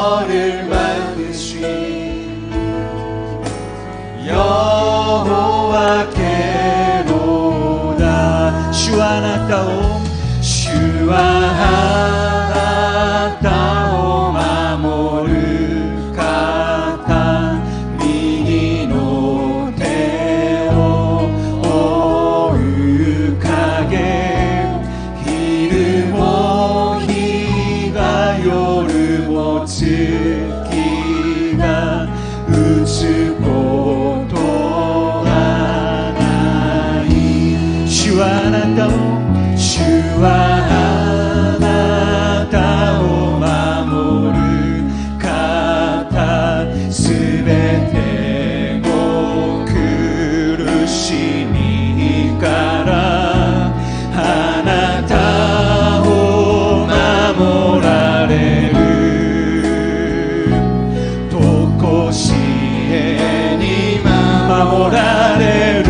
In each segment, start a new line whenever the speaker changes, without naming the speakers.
너를 만드신 여호와께로다. 주와 나타오 주와 나타오 마모르 카타 미니노 테오 오유카게 히르모 히가 요르모 츠키가 우츠고 도하나이. 주와 나타오 주와 나타오 마모르 카타 스베테 고 크루시니까라 하나타오 마모라레르 도코시에니마 마모라레르.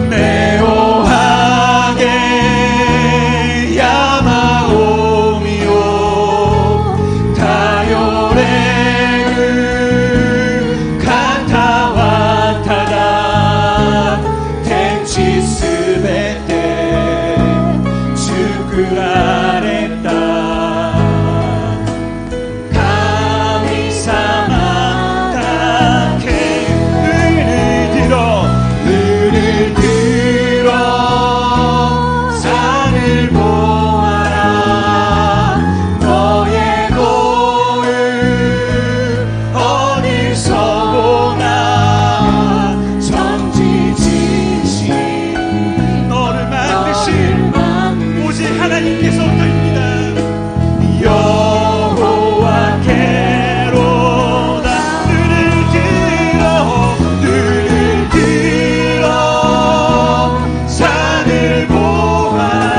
매오하게 야마오미오 타요레르 카타와타다 텐치스베테 주쿠라레타 카미사마타 은을 들어 산을 보아라. 너의 도를 어디서 보나. 천지지신 너를 만드신 오직 하나님께서부터입니다. 여호와께로다. 눈을 들어 산을 보아라.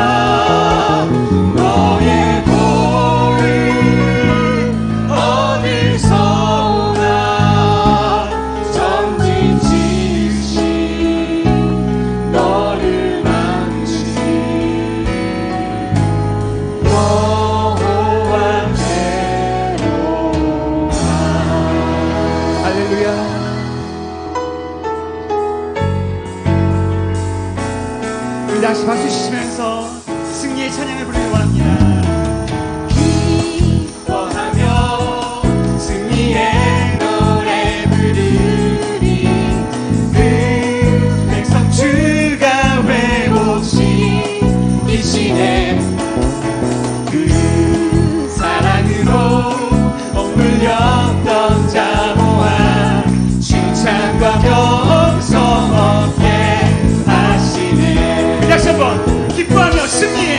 너의 도를 어디서 오나. 천지지신 너를 만드신 여호와께로다. 할렐루야. 우리 다시 박수 치시면서 승리의 찬양을 부르려고 합니다. 기뻐하며 승리의 노래 부르리. 그 백성 주가 회복시키시네. 그 사랑으로 억눌렸던 자 모아 칭찬과 병성 얻게 하시네. 다시 한번 기뻐하며 승리해.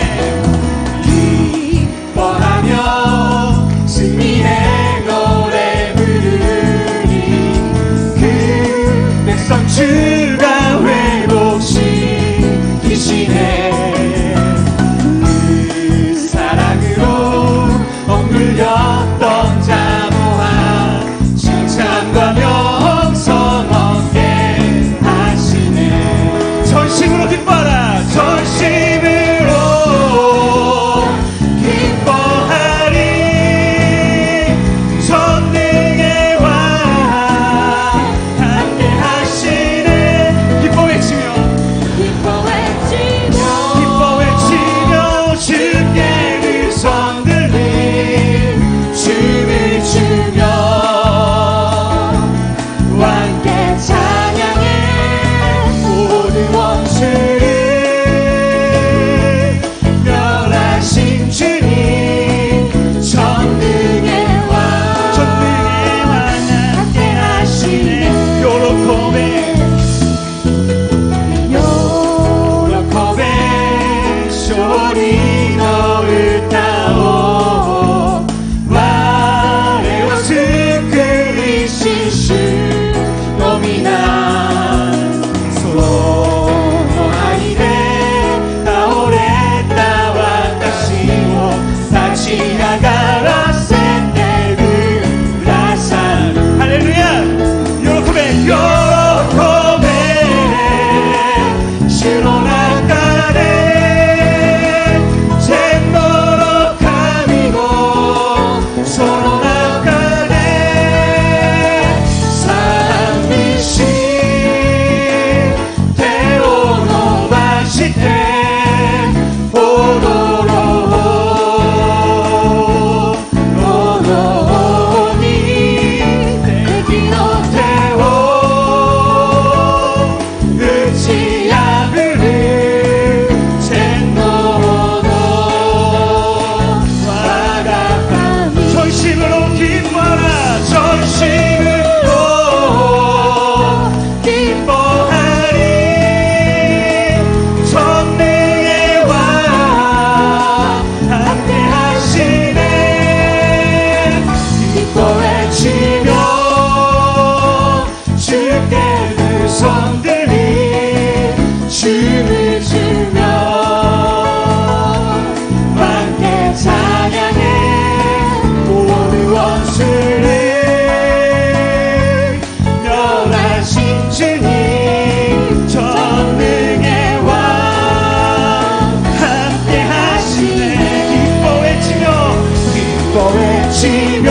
기뻐 외치며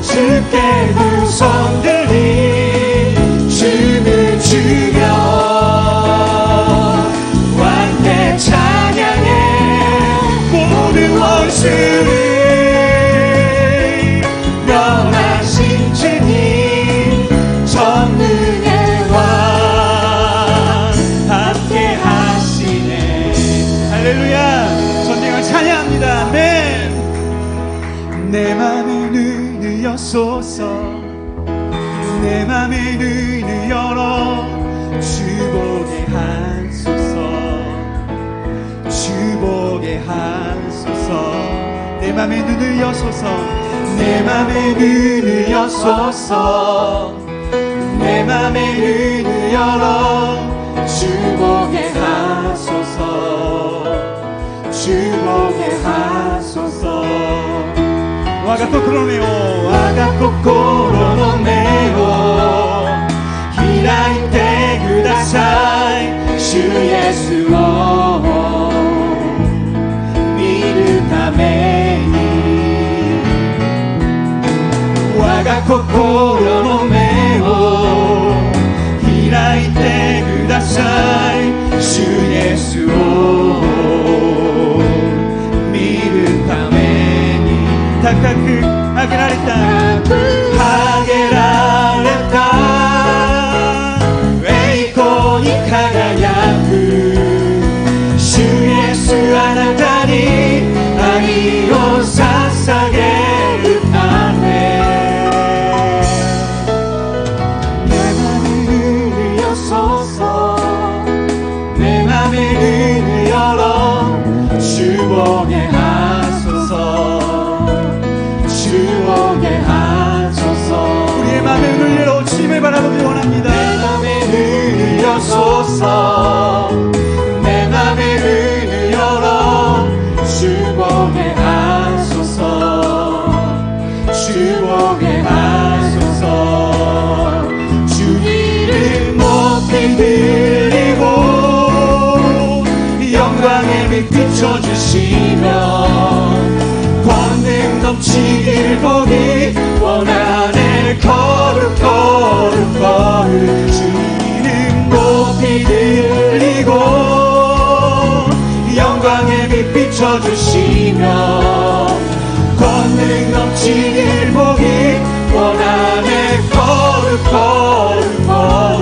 주께 두 손 들이 춤을 추며 함께 찬양해 모든 원수를 명하신 주님 전능의 왕 함께 하시네. 할렐루야. 전쟁을 찬양합니다. 아멘. 내 맘에 눈을 여소서 내 맘에 눈을 열어 주보게 하소서 주보게 하소서. 내 맘에 눈을 여소서 내 맘에 눈을 여소서 내 맘에 눈을 열어 주보게 하소서 주보게 하소서. 와가 코코로메오 와가 코코로메오 히라이테 구다사이 주 예수 미르 타메니 와가 코코로메오 히라이테 구다사이 주 예수 미르 타메니 타카크 하게라레타 하게라레타 웨이코니 카가야쿠 주 예수 아나타니 아리오 사사게르 아멘. 내 맘에 눈을 여소서 내 맘에 눈을 열어 주보게 하소서 주보게 하소서. 우리의 맘에 눈을 열어 주님을 바라보기 원합니다. 내 맘에 눈을 여소서 내 맘에 눈을 열어 주보게 하소서 주보게 하소서. 주 이름 높이 들리고 영광의 빛 비춰주시며 권능 넘치길 보기 원하네. 거룩 거룩 거룩 주 이름 높이 들리고 영광의 빛 비춰주시며 권능 넘치길 보기 원하네. 거룩 거룩 거룩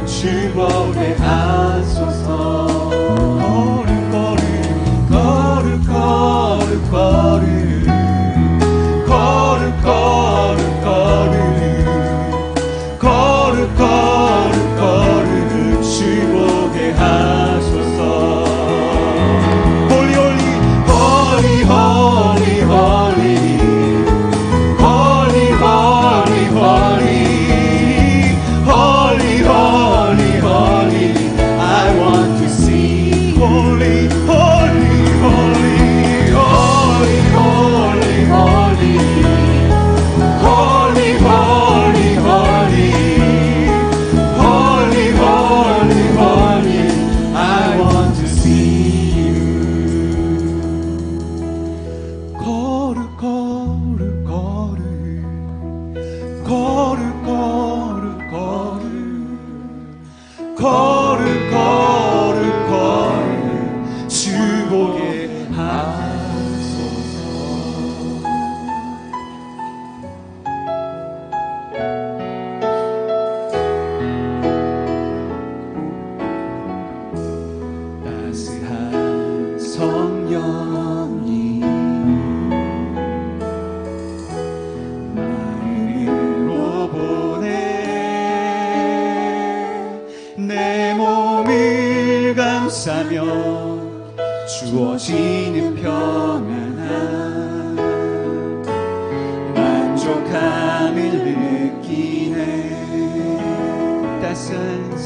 주보게 하소서. 거룩 거룩 거룩 거룩 거룩 거룩 거룩 거룩 거룩 거룩 주보게 하소서. 홀리 홀리 홀리 홀리 홀리 홀리 홀리 홀리 Holy, holy, holy, I want to see. Holy, holy, holy, holy, holy, holy, holy, holy, holy, holy, holy, holy, I want to see you. 거룩, 거룩, 거룩, 거룩, 거룩, 거룩. 거룩 거룩 거룩 주보게 하소서. 따스한 성령이 마음으로 보내 내 몸을 감싸며 주어지는 평안함 만족함을 느끼네. 따스한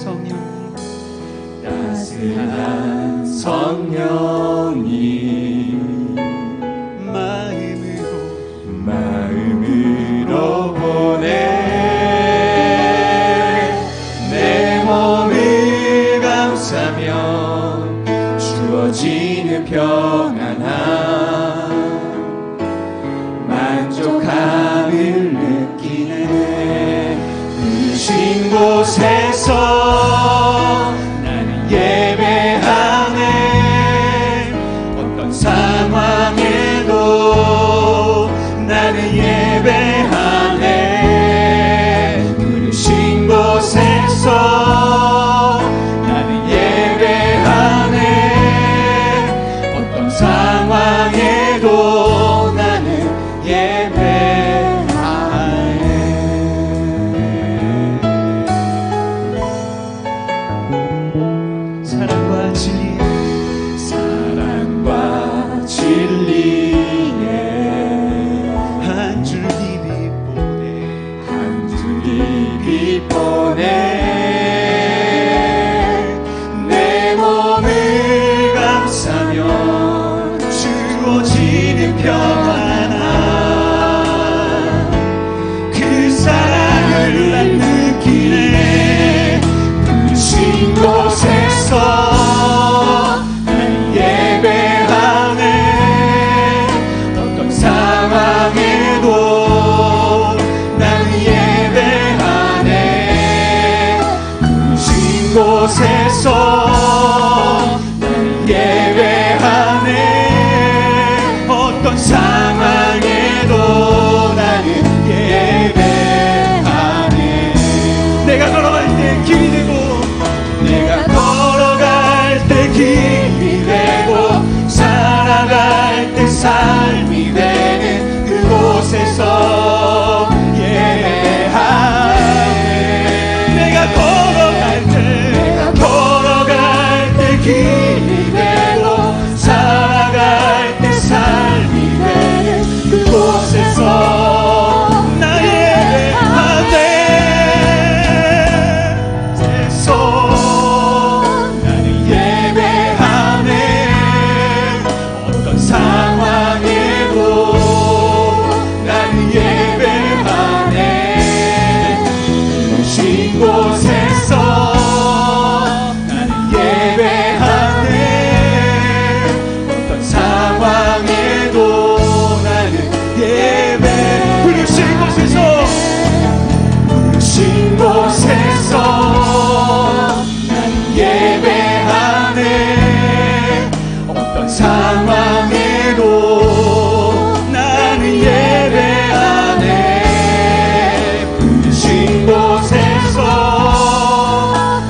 성령이 마음으로 이루어지는 평안함 그 사랑을 난 느끼네 부르신 곳에서 난 예배하네 어떤 상황에도 나는 예배하네 부르신 곳에서 예배하네 어떤 상황에도 나는 예배하네 내가 걸어갈 때 길이 되고 내가 걸어갈 때 길이 되고 살아갈 때 삶이 되는 그곳에서 예배하네 내가 걸어갈 때 길이 되고 살아갈 때 삶이 되는 그곳에서 나 예배하네 나는 예배하네 어떤 상황에도 나는 예배하네 부르신 곳에서 부르신 곳에서 난 예배하네 어떤 상황에도 나는 예배하네 부르신 곳에서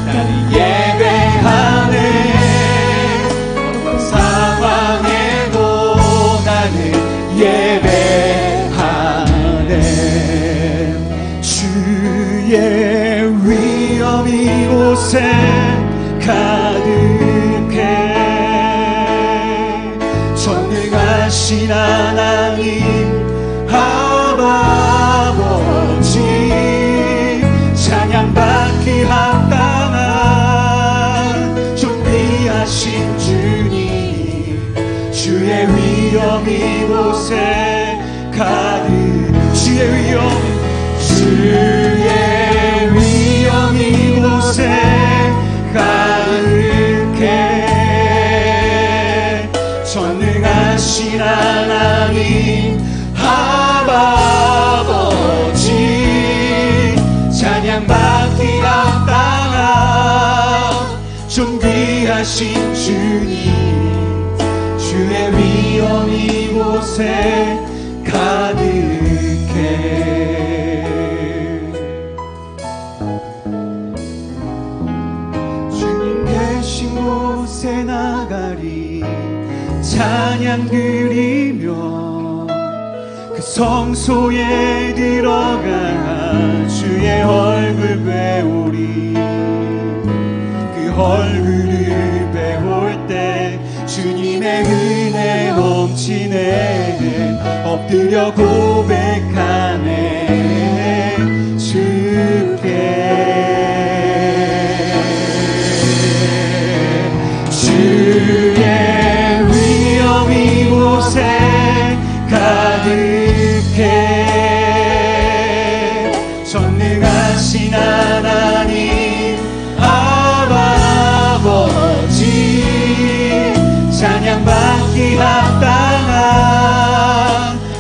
나는 예배하네 어떤 상황에도 나는 예배하네 주의 위엄 이곳에 가득해 전능하신 하나님 아버지 찬양받기 합당한 존귀하신 주님 주의 위엄 이곳에 가득 주의 위엄 이곳에 가득해 전능하신 하나님 아버지 찬양받기 합당한 존귀하신 주님 주의 위엄 이곳에 가득해 곳에 나가리 찬양 드리며 그 성소에 들어가 주의 얼굴 배우리 그 얼굴을 배울 때 주님의 은혜 넘치네 엎드려 고백하네 주의 위엄 이곳에 가득해 전능하신 하나님 아버지 찬양받기 합당한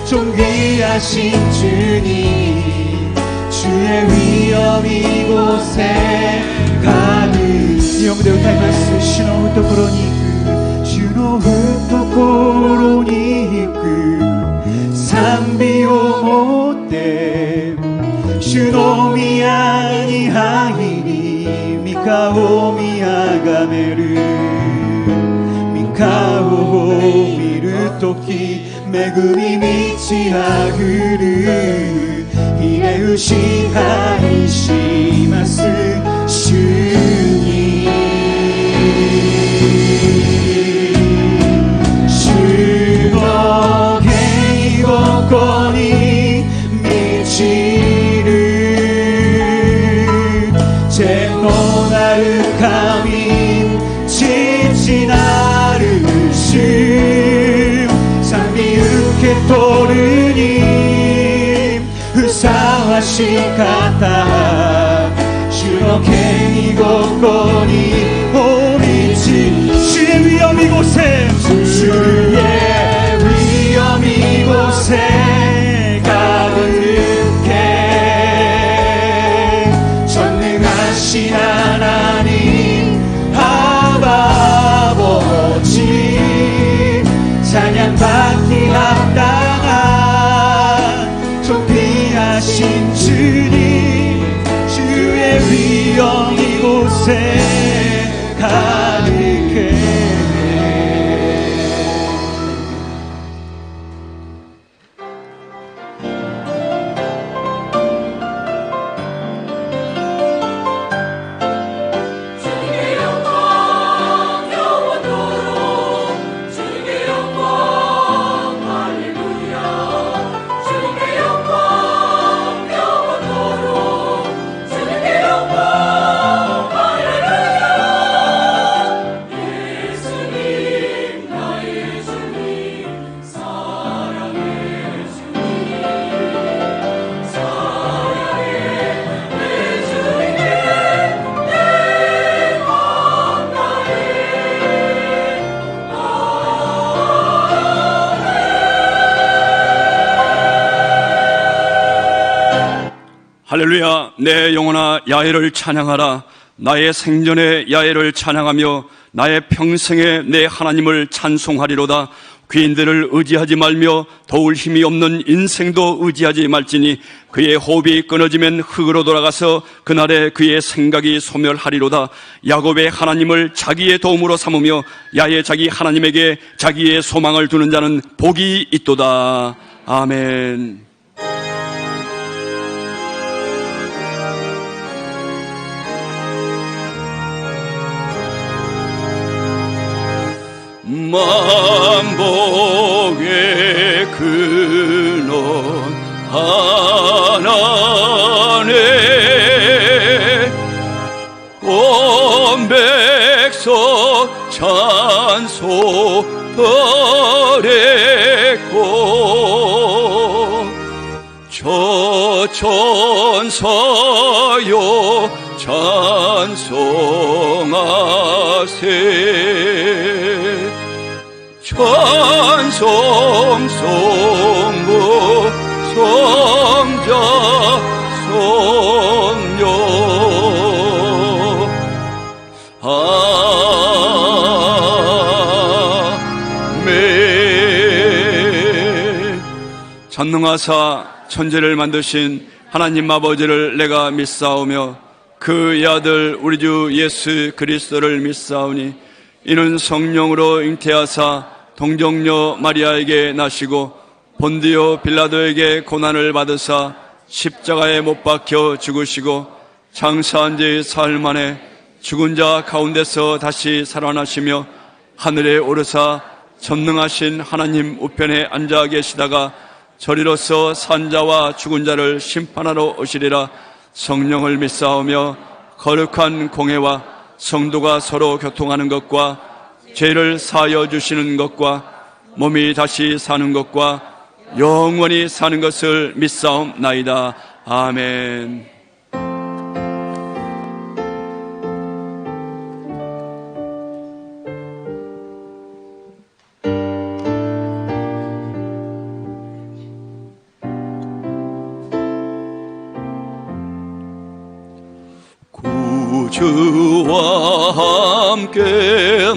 존귀하신 주님 주의 위엄 이곳에 가득 영대ው 타이마스主の懐に行く主の懐に行く賛美を持って主の宮に入り御顔を見あがめる御顔を見るとき恵み満ちあふる秀吉拝します主に主の権威をこに満ちる全能なる神父なる主賛し方主の権威ごこにお満ち主へ위엄 이곳에 주의 위엄 이곳에 가득해 전능하신 하나님 아버지 찬양받기 합당한 존귀하신 주님 주의 위엄 이곳에 가득해
할렐루야. 내 영혼아 야훼를 찬양하라. 나의 생전의 야훼를 찬양하며 나의 평생에 내 하나님을 찬송하리로다. 귀인들을 의지하지 말며 도울 힘이 없는 인생도 의지하지 말지니 그의 호흡이 끊어지면 흙으로 돌아가서 그날에 그의 생각이 소멸하리로다. 야곱의 하나님을 자기의 도움으로 삼으며 야훼 자기 하나님에게 자기의 소망을 두는 자는 복이 있도다. 아멘. 만복의 근원 하나네 온 백성 찬송 드렸고 저 천사여 찬송하세 찬송 성부 성자 성녀 아멘. 전능하사 천지를 만드신 하나님 아버지를 내가 믿사오며 그의 아들 우리 주 예수 그리스도를 믿사오니 이는 성령으로 잉태하사 동정녀 마리아에게 나시고 본디오 빌라도에게 고난을 받으사 십자가에 못 박혀 죽으시고 장사한 지 사흘 만에 죽은 자 가운데서 다시 살아나시며 하늘에 오르사 전능하신 하나님 우편에 앉아 계시다가 저리로서 산 자와 죽은 자를 심판하러 오시리라. 성령을 믿사오며 거룩한 공회와 성도가 서로 교통하는 것과 죄를 사하여 주시는 것과 몸이 다시 사는 것과 영원히 사는 것을 믿사옵나이다. 아멘. 주와 함께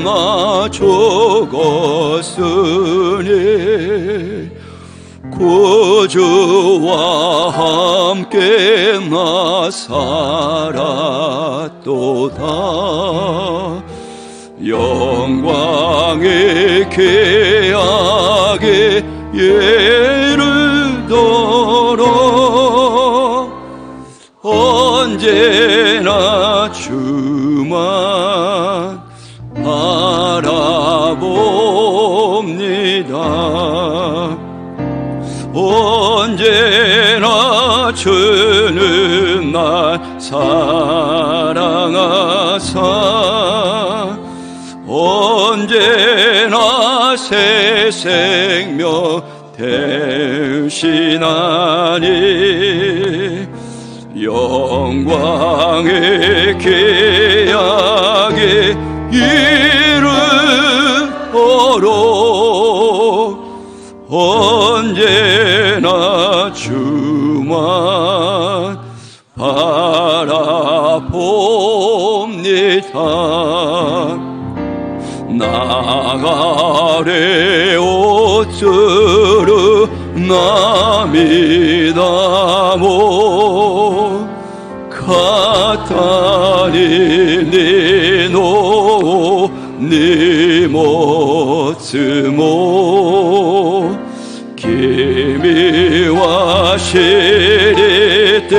나 죽었으니 구주와 함께 나 살았도다. 영광의 계약에 이르도록 언제나 주만 바라봅니다. 언제나 주는 날 사랑하사 언제나 새 생명 대신하니 영광의 계약에 이르도록 언제나 주만 바라봅니다. 나가래 옷으로 남이다모 가타니 니노 니모츠모 기미와 시리테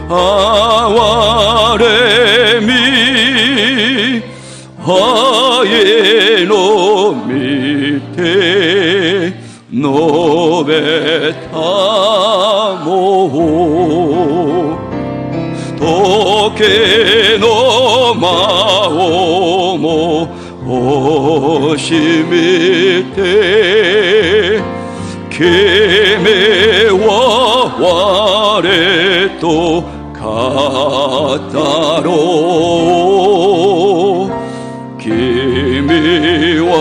아와레미 하예노 밑에 노베타모 도케노 마오모 오시미테 케메와 와레토 가타로 기미와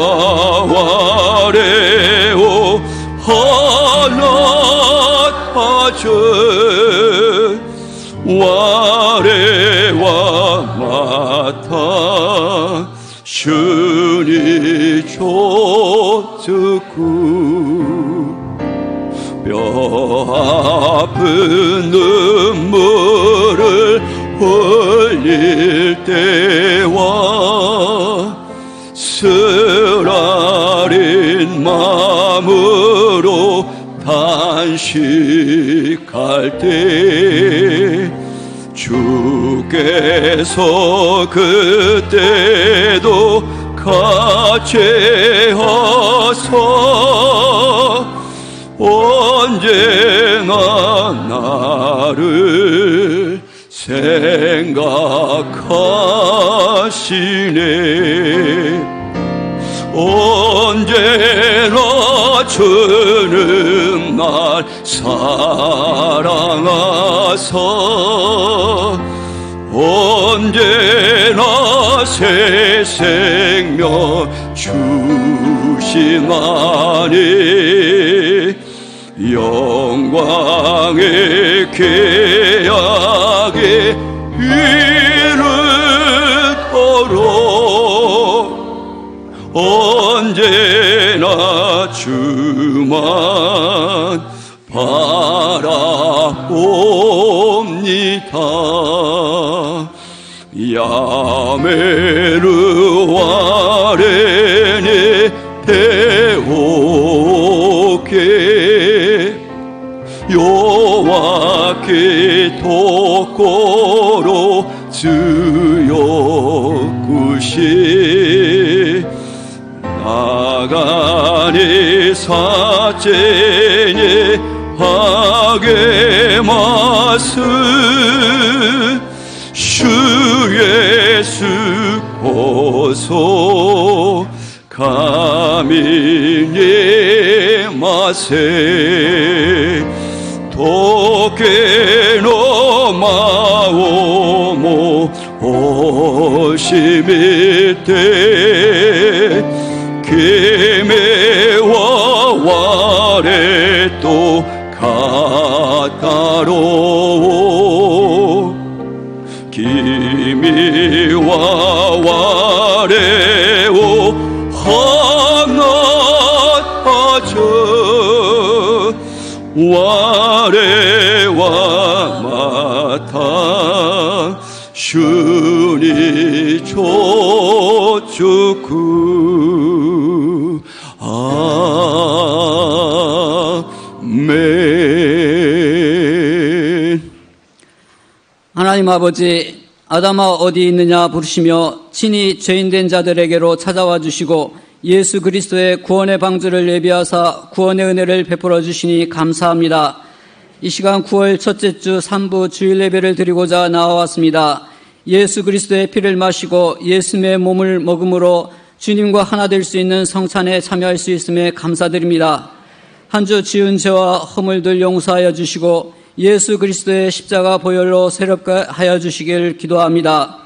와레오 하나타제 와레와 마타 슈니 조츠쿠 뼈 아픈 눈물을 흘릴 때와 쓰라린 마음으로 단식할 때 주께서 그때도 같이 하사 언제나 나를 생각하시네. 언제나 주는 날 사랑하사 언제나 새 생명 주시나니 영광의 계약에 이르도록 언제나 주만 바라봅니다. 야메르와레네 테오케 요와케 토코로 즈요쿠시 나가니 사제니 하게마스 주 예수 고소 가미니 마세 도케노 마오모 오시미테 기메와 와레토 가타로 기미와 와레오 하나타저 와레와 마타 슈니 조축구 아멘.
하나님 아버지, 아담아 어디 있느냐 부르시며 친히 죄인된 자들에게로 찾아와 주시고 예수 그리스도의 구원의 방주를 예비하사 구원의 은혜를 베풀어 주시니 감사합니다. 이 시간 9월 첫째 주 3부 주일 예배를 드리고자 나와왔습니다. 예수 그리스도의 피를 마시고 예수님의 몸을 먹음으로 주님과 하나 될 수 있는 성찬에 참여할 수 있음에 감사드립니다. 한 주 지은 죄와 허물들 용서하여 주시고 예수 그리스도의 십자가 보혈로 새롭게 하여 주시길 기도합니다.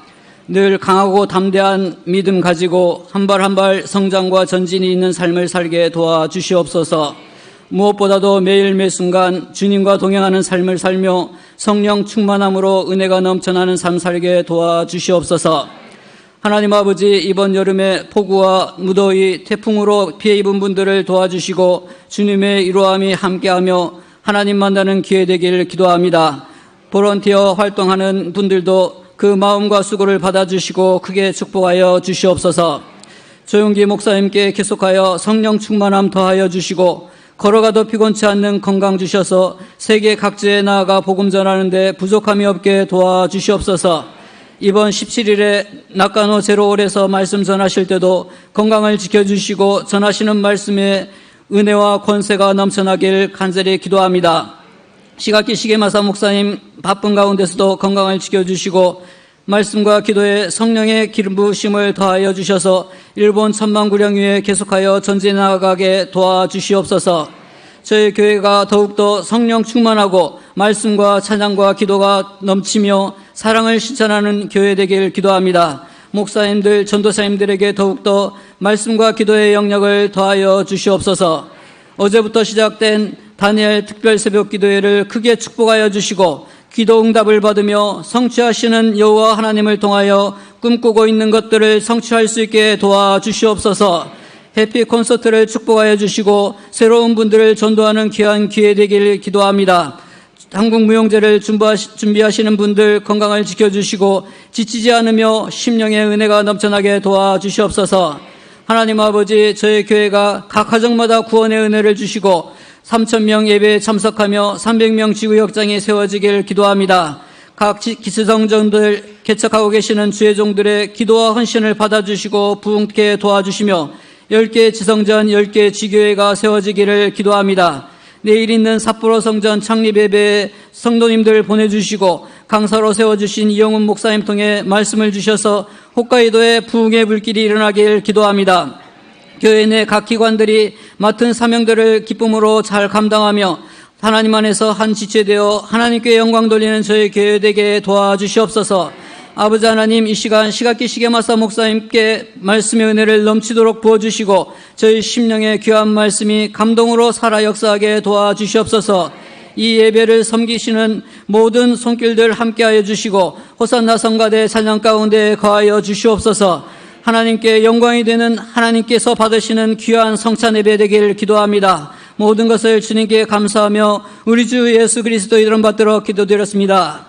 늘 강하고 담대한 믿음 가지고 한 발 한 발 성장과 전진이 있는 삶을 살게 도와주시옵소서. 무엇보다도 매일 매순간 주님과 동행하는 삶을 살며 성령 충만함으로 은혜가 넘쳐나는 삶 살게 도와주시옵소서. 하나님 아버지, 이번 여름에 폭우와 무더위, 태풍으로 피해 입은 분들을 도와주시고 주님의 이루함이 함께하며 하나님 만나는 기회 되기를 기도합니다. 보런티어 활동하는 분들도 그 마음과 수고를 받아주시고 크게 축복하여 주시옵소서. 조용기 목사님께 계속하여 성령 충만함 더하여 주시고 걸어가도 피곤치 않는 건강 주셔서 세계 각지에 나아가 복음 전하는데 부족함이 없게 도와주시옵소서. 이번 17일에 낙간호 제로홀에서 말씀 전하실 때도 건강을 지켜주시고 전하시는 말씀에 은혜와 권세가 넘쳐나길 간절히 기도합니다. 시각기 시계마사 목사님 바쁜 가운데서도 건강을 지켜주시고 말씀과 기도에 성령의 기름 부으심을 더하여 주셔서 일본 천만구령 위에 계속하여 전진해 나가게 도와주시옵소서. 저희 교회가 더욱더 성령 충만하고 말씀과 찬양과 기도가 넘치며 사랑을 실천하는 교회 되길 기도합니다. 목사님들, 전도사님들에게 더욱더 말씀과 기도의 영역을 더하여 주시옵소서. 어제부터 시작된 다니엘 특별 새벽 기도회를 크게 축복하여 주시고 기도 응답을 받으며 성취하시는 여호와 하나님을 통하여 꿈꾸고 있는 것들을 성취할 수 있게 도와주시옵소서. 해피 콘서트를 축복하여 주시고 새로운 분들을 전도하는 귀한 기회 되기를 기도합니다. 한국무용제를 준비하시는 분들 건강을 지켜주시고 지치지 않으며 심령의 은혜가 넘쳐나게 도와주시옵소서. 하나님 아버지, 저희 교회가 각 가정마다 구원의 은혜를 주시고 3,000명 예배에 참석하며 300명 지구역장이 세워지길 기도합니다. 각 기수성전들 개척하고 계시는 주의 종들의 기도와 헌신을 받아주시고 부흥케 도와주시며 10개 지성전 10개 지교회가 세워지기를 기도합니다. 내일 있는 삿포로 성전 창립 예배에 성도님들 보내주시고 강사로 세워주신 이영훈 목사님 통해 말씀을 주셔서 홋카이도에 부흥의 불길이 일어나길 기도합니다. 교회 내 각 기관들이 맡은 사명들을 기쁨으로 잘 감당하며 하나님 안에서 한 지체되어 하나님께 영광 돌리는 저희 교회 되게 도와주시옵소서. 아버지 하나님, 이 시간 시각기 시계마사 목사님께 말씀의 은혜를 넘치도록 부어주시고 저희 심령의 귀한 말씀이 감동으로 살아 역사하게 도와주시옵소서. 이 예배를 섬기시는 모든 손길들 함께하여 주시고 호산나 성가대 찬양 가운데 거하여 주시옵소서. 하나님께 영광이 되는 하나님께서 받으시는 귀한 성찬 예배 되기를 기도합니다. 모든 것을 주님께 감사하며 우리 주 예수 그리스도 이름 받들어 기도드렸습니다.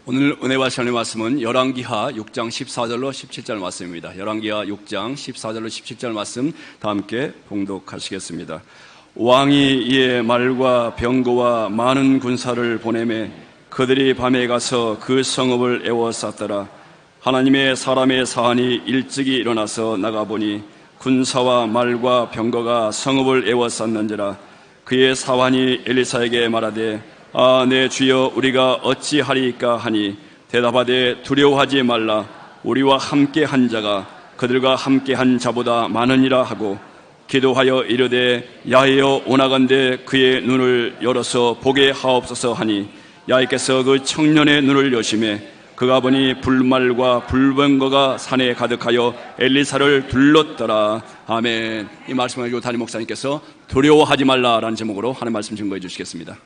오늘 은혜와 시간의 말씀은 열왕기하 6장 14절로 17절 말씀입니다. 열왕기하 6장 14절로 17절 말씀 다 함께 봉독하시겠습니다. 왕이 이에 말과 병거와 많은 군사를 보내매 그들이 밤에 가서 그 성읍을 에워쌌더라. 하나님의 사람의 사한이 일찍이 일어나서 나가보니 군사와 말과 병거가 성읍을 에워쌌는지라. 그의 사환이 엘리사에게 말하되 아, 내 주여, 우리가 어찌하리이까 하니 대답하되 두려워하지 말라. 우리와 함께 한 자가 그들과 함께 한 자보다 많으니라 하고 기도하여 이르되 야훼여 오나간대 그의 눈을 열어서 보게 하옵소서 하니 야훼께서 그 청년의 눈을 여심해 그가 보니 불말과 불병거가 산에 가득하여 엘리사를 둘렀더라. 아멘. 이 말씀을 가지고 담임 목사님께서 두려워하지 말라라는 제목으로 하나님 말씀 증거해 주시겠습니다.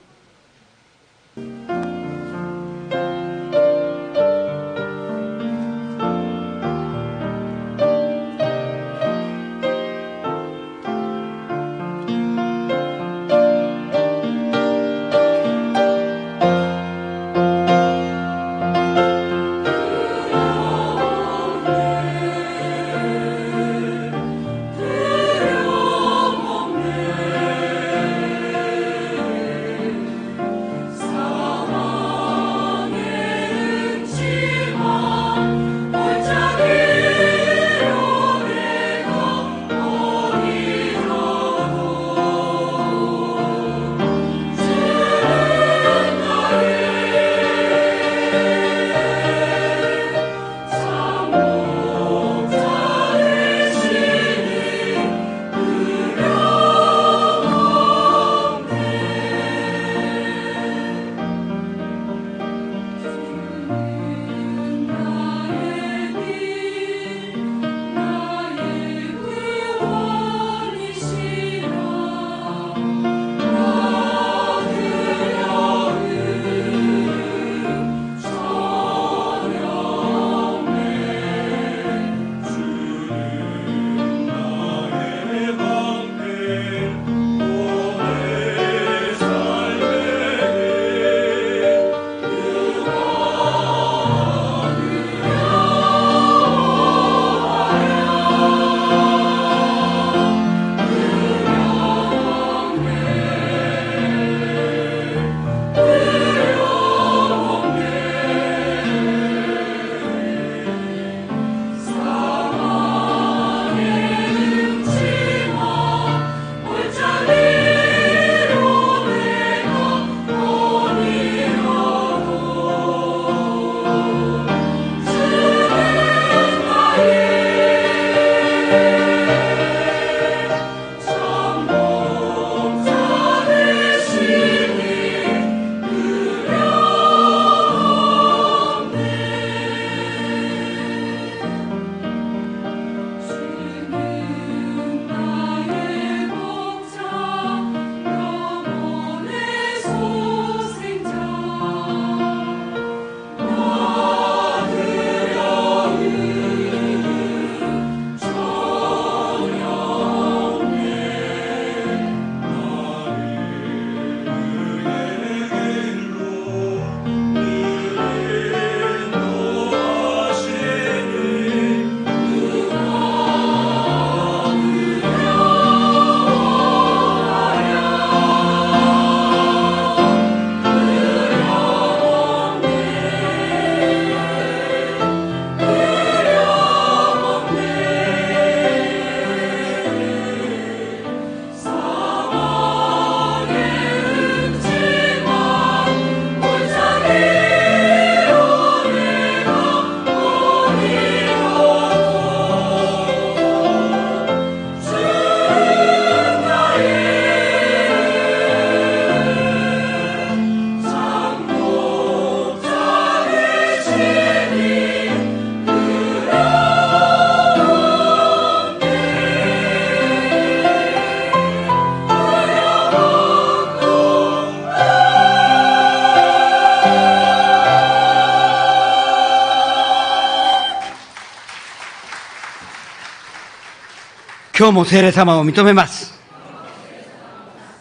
今日も聖霊様を認めます。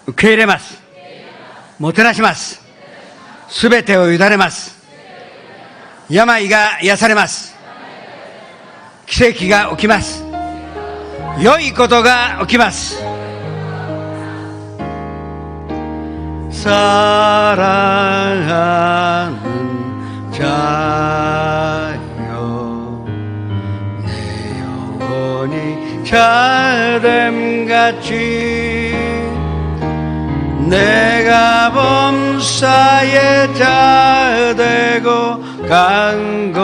受け入れます。もてなします。すべてを委ねます。病が癒されます。奇跡が起きます。良いことが起きます。 사랑하는 자여 내 영혼이 자됨같이 내가 범사에 자되고 강건하기를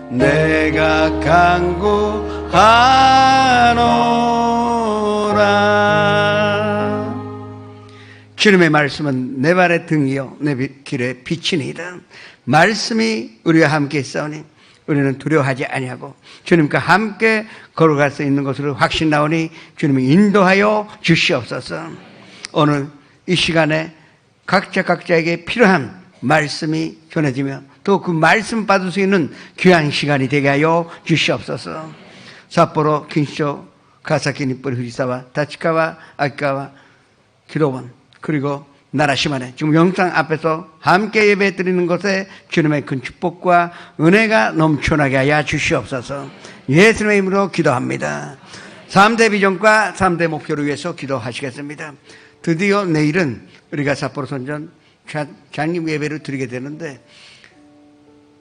내가 간구하노라. 주님의 말씀은 내 발의 등이요 내 길의 빛이니이다. 말씀이 우리와 함께 있사오니 우리는 두려워하지 아니하고 주님과 함께 걸어갈 수 있는 것으로 확신나오니 주님이 인도하여 주시옵소서. 오늘 이 시간에 각자에게 필요한 말씀이 전해지며 또 그 말씀 받을 수 있는 귀한 시간이 되게 하여 주시옵소서. 삿포로 긴시조 가사키 니ppori 후지사와 다치카와 아키카와 기도원 그리고 나라시마네 지금 영상 앞에서 함께 예배 드리는 것에 주님의 큰 축복과 은혜가 넘쳐나게 하여 주시옵소서. 예수님의 이름으로 기도합니다. 3대 비전과 3대 목표를 위해서 기도하시겠습니다. 드디어 내일은 우리가 삿포로 선전 장님 예배를 드리게 되는데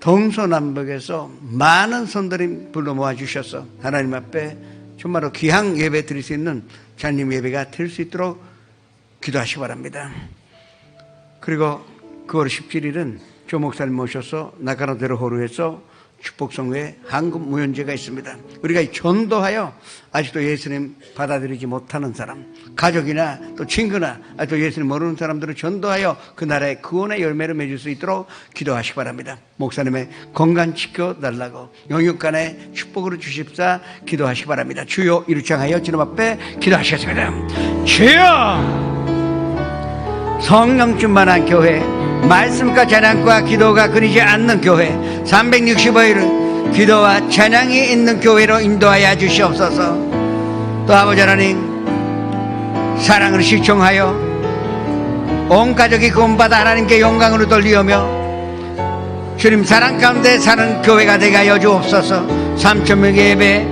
동서남북에서 많은 선들이 불러 모아주셔서 하나님 앞에 정말로 귀한 예배 드릴 수 있는 장님 예배가 될 수 있도록 기도하시기 바랍니다. 그리고 9월 17일은 조 목사님 모셔서 나카노데로 호루에서 축복성회에 한국 무연제가 있습니다. 우리가 전도하여 아직도 예수님 받아들이지 못하는 사람, 가족이나 또 친구나 아직도 예수님 모르는 사람들을 전도하여 그 나라의 구원의 열매를 맺을 수 있도록 기도하시기 바랍니다. 목사님의 건강 지켜달라고 영육간의 축복으로 주십사 기도하시기 바랍니다. 주여 이를 향하여 주님 앞에 기도하시겠습니다. 주여 성령 충만한 교회, 말씀과 찬양과 기도가 끊이지 않는 교회, 365일은 기도와 찬양이 있는 교회로 인도하여 주시옵소서. 또 아버지 하나님 사랑을 실종하여 온 가족이 구원받아 하나님께 영광으로 돌리오며 주님 사랑 가운데 사는 교회가 되게 하여 주옵소서. 3,000명의 예배,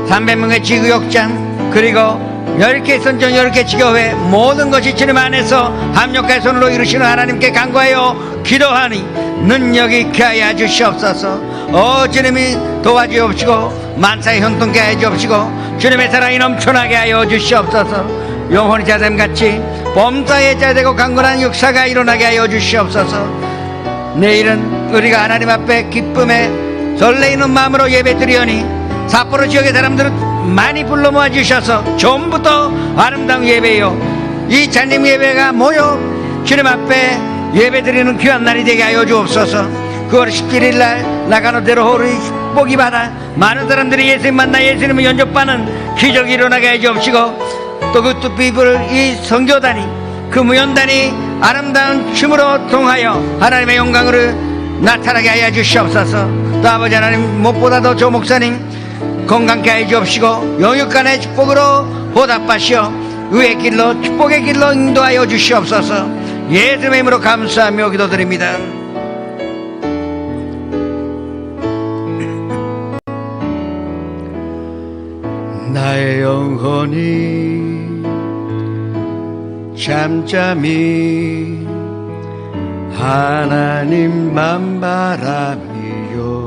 300명의 지구역장, 그리고 10개 선전 10개 지교회 모든 것이 주님 안에서 합력할 손으로 이루시는 하나님께 간구하여 기도하니 능력이 있게 하여 주시옵소서. 주님이 도와주옵시고 만사에 형통케 하여 주옵시고 주님의 사랑이 넘쳐나게 하여 주시옵소서. 영혼이 자됨같이 범사에 자되고 강건한 역사가 일어나게 하여 주시옵소서. 내일은 우리가 하나님 앞에 기쁨에 설레이는 마음으로 예배드리오니 삿포로 지역의 사람들은 많이 불러 모아 주셔서 처음부터 아름다운 예배요 이 잔님 예배가 모여 주님 앞에 예배 드리는 귀한 날이 되게 하여 주옵소서. 9월 17일 날 나가노데로 호르의 축복이 받아 많은 사람들이 예수님 만나 예수님을 영접하는 기적이 일어나게 해 주옵시고 또 그 뚜비불 이 선교단이 그 무연단이 아름다운 춤으로 통하여 하나님의 영광으로 나타나게 하여 주시옵소서. 또 아버지 하나님 무엇보다도 조 목사님 건강케 하여 주옵시고 영육간의 축복으로 보답하시어 의의 길로 축복의 길로 인도하여 주시옵소서. 예수님의 이름으로 감사하며 기도드립니다. 나의 영혼이 잠잠히 하나님만 바라미요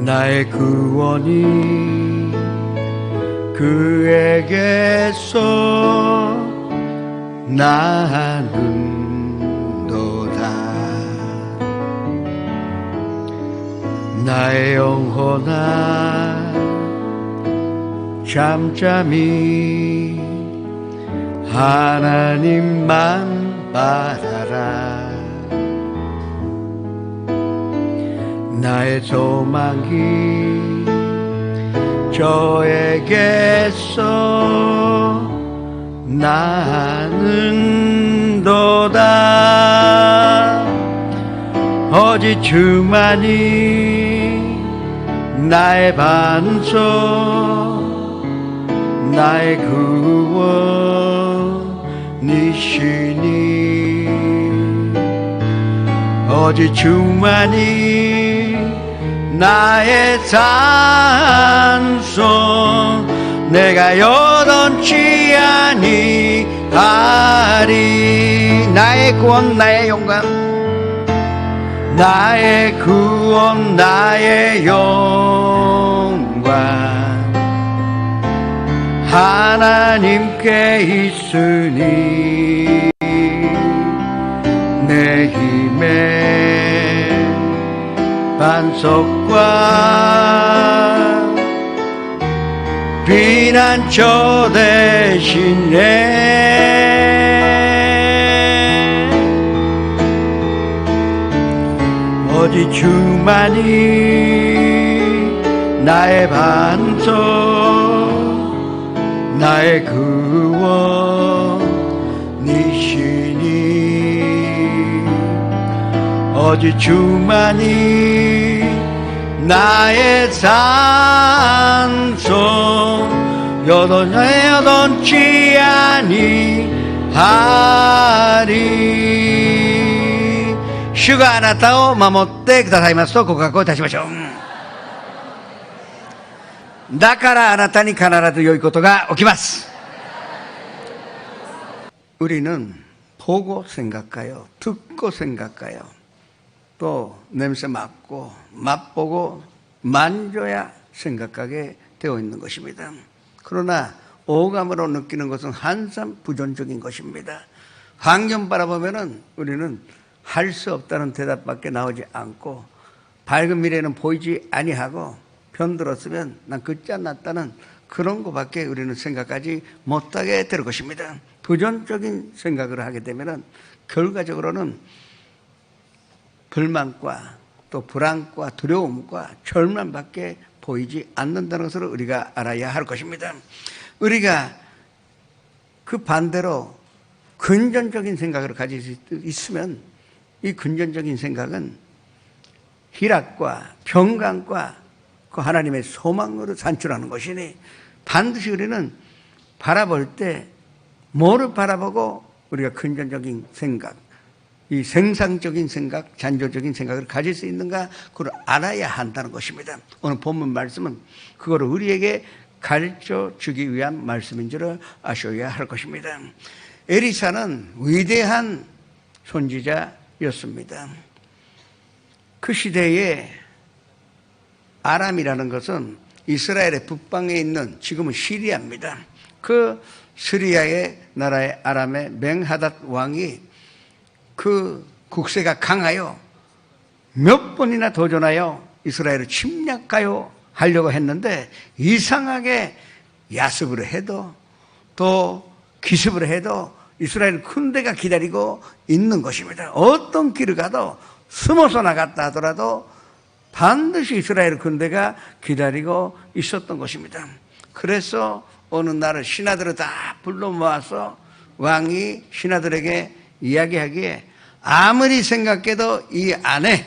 나의 구원이 그에게서 나는도다. 나의 영혼아 잠잠히 하나님만 바라라. 나의 소망이 저에게서 나는도다. 오직 주만이 나의 반석 나의 구원이시니 오직 주만이 나의 산소 내가 여던치 아니하리 나의 구원 나의 영광 나의 구원 나의 영광 하나님께 있으니 내 힘의 반석과 피난처 되시네 오직 주만이 나의 반석 나의 구원이시니 오직 주만이 나의 산소 여던치 아니하리主があなたを守ってくださいますと告白をいたしましょう。だからあなたに必ず良いことが起きます。 우리는 보고 생각해요. 듣고 생각해요. 또 냄새 맡고 맛보고 만져야 생각하게 되어 있는 것입니다. 그러나 오감으로 느끼는 것은 항상 부정적인 것입니다. 환경 바라보면은 우리는 할 수 없다는 대답밖에 나오지 않고 밝은 미래는 보이지 아니하고 편들었으면 난 끝장났다는 그런 것밖에 우리는 생각하지 못하게 될 것입니다. 부정적인 생각을 하게 되면은 결과적으로는 불만과 또 불안과 두려움과 절망밖에 보이지 않는다는 것을 우리가 알아야 할 것입니다. 우리가 그 반대로 긍정적인 생각을 가질 수 있으면 이 긍정적인 생각은 희락과 평강과 그 하나님의 소망으로 산출하는 것이니 반드시 우리는 바라볼 때 뭐를 바라보고 우리가 긍정적인 생각, 이 생산적인 생각, 잔조적인 생각을 가질 수 있는가 그걸 알아야 한다는 것입니다. 오늘 본문 말씀은 그거를 우리에게 가르쳐 주기 위한 말씀인 줄 아셔야 할 것입니다. 에리사는 위대한 선지자였습니다. 그 시대에 아람이라는 것은 이스라엘의 북방에 있는 지금은 시리아입니다. 그 시리아의 나라의 아람의 맹하닷 왕이 그 국세가 강하여 몇 번이나 도전하여 이스라엘을 침략하여 하려고 했는데 이상하게 야습을 해도 또 기습을 해도 이스라엘 군대가 기다리고 있는 것입니다. 어떤 길을 가도 숨어서 나갔다 하더라도 반드시 이스라엘 군대가 기다리고 있었던 것입니다. 그래서 어느 날 신하들을 다 불러 모아서 왕이 신하들에게 이야기하기에 아무리 생각해도 이 안에